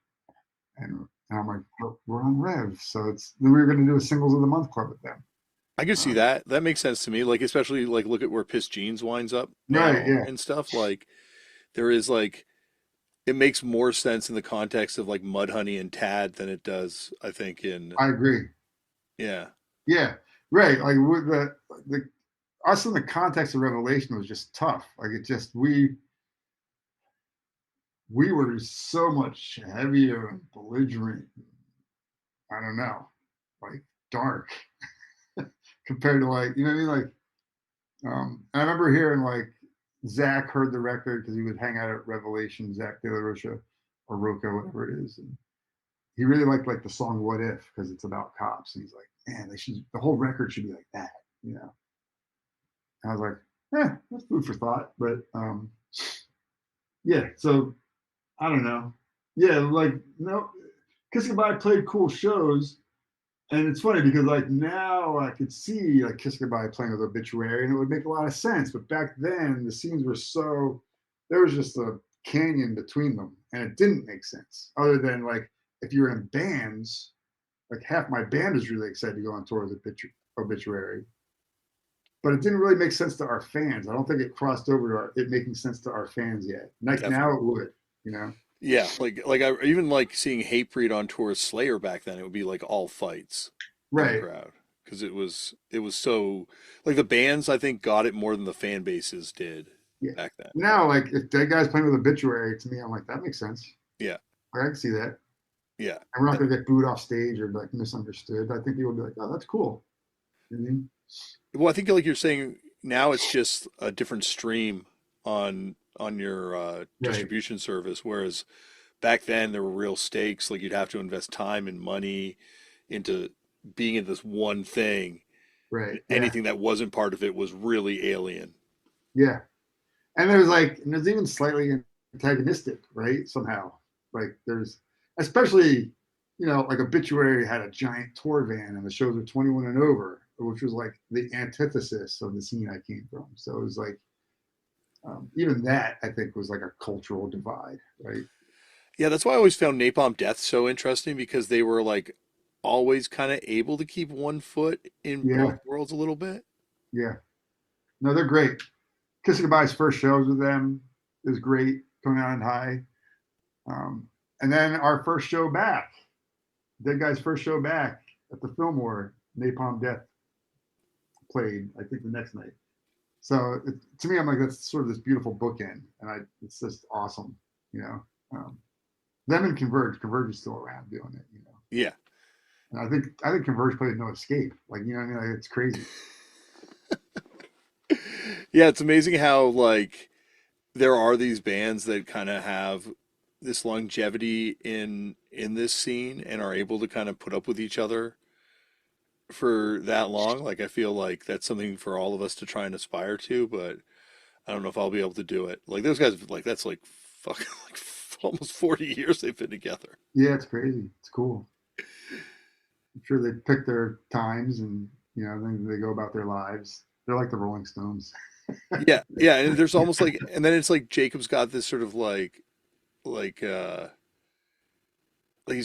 And I'm like, we're on Rev. So we were going to do a singles of the month club with them. I can see that. That makes sense to me. Like especially like look at where Piss Jeans winds up Right. now Yeah. and stuff. Like there is like it makes more sense in the context of like Mudhoney and Tad than it does, I think, in I agree. yeah. Yeah. Right. Like with the us in the context of Revelation was just tough. Like it just we were so much heavier and belligerent. I don't know, like dark compared to like, what I mean? Like, and I remember hearing like Zach heard the record because he would hang out at Revelation, Zach De La Rocha or Roca, whatever it is. And he really liked like the song What If because it's about cops. And he's like, man, the whole record should be like that, And I was like, that's food for thought. But yeah, so I don't know. Yeah, like no, Kiss Goodbye played cool shows, and it's funny because like now I could see like Kiss Goodbye playing with Obituary, and it would make a lot of sense. But back then the scenes were there was just a canyon between them, and it didn't make sense. Other than like if you were in bands, like half my band was really excited to go on tour with Obituary, but it didn't really make sense to our fans. I don't think it crossed over to it making sense to our fans yet. Like now it would, you know. Yeah, like I even like seeing Hatebreed on tour with Slayer back then. It would be like all fights in the Right. crowd because it was so like the bands I think got it more than the fan bases did Yeah. back then. Now, like if that guy's playing with Obituary, to me, I'm like, that makes sense. Yeah. I can see that. Yeah. And we're not gonna get booed off stage or like misunderstood. I think people will be like, oh, that's cool. You know what I mean? Well, I think like you're saying now it's just a different stream on your Right. distribution service, whereas back then there were real stakes. Like you'd have to invest time and money into being in this one thing. Right. Yeah. Anything that wasn't part of it was really alien. Yeah. And there's even slightly antagonistic, right? Somehow. Like there's especially, you know, like Obituary had a giant tour van and the shows were 21 and over, which was like the antithesis of the scene I came from. So it was like even that I think was like a cultural divide, right? Yeah, that's why I always found Napalm Death so interesting because they were like always kind of able to keep one foot in both worlds a little bit. Yeah. No, they're great. Kissing Goodbye's first shows with them is great, Coming Out on High. And then our first show back, Deadguy's first show back at the Fillmore, Napalm Death played, I think, the next night. So to me, I'm like, that's sort of this beautiful bookend, and it's just awesome, you know. Them and Converge is still around doing it, you know. Yeah. And I think Converge played No Escape, like, you know what I mean? Like, it's crazy. Yeah, it's amazing how like there are these bands that kind of have this longevity in this scene and are able to kind of put up with each other for that long. Like I feel like that's something for all of us to try and aspire to, but I don't know if I'll be able to do it. Like those guys, like that's like fucking like almost 40 years they've been together. Yeah, it's crazy. It's cool. I'm sure they pick their times and, you know, then they go about their lives. They're like the Rolling Stones. Yeah, yeah, and there's almost like, and then it's like Jacob's got this sort of like he's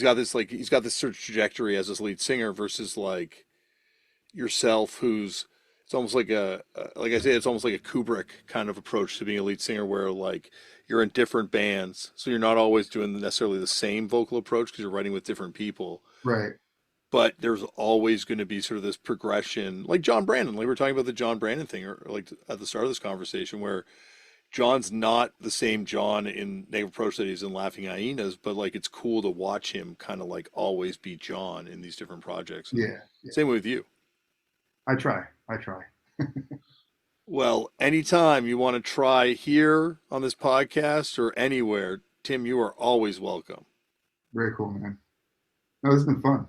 got this sort of trajectory as his lead singer versus like yourself, who's it's almost like like I say, it's almost like a Kubrick kind of approach to being a lead singer, where like you're in different bands, so you're not always doing necessarily the same vocal approach because you're writing with different people. Right. But there's always going to be sort of this progression, like John Brannon. Like we were talking about the John Brannon thing, or like at the start of this conversation, where John's not the same John in Negative Approach that he's in Laughing Hyenas, but like it's cool to watch him kind of like always be John in these different projects. Yeah. Same way with you. I try. Well, anytime you want to try here on this podcast or anywhere, Tim, you are always welcome. Very cool, man. No, this has been fun.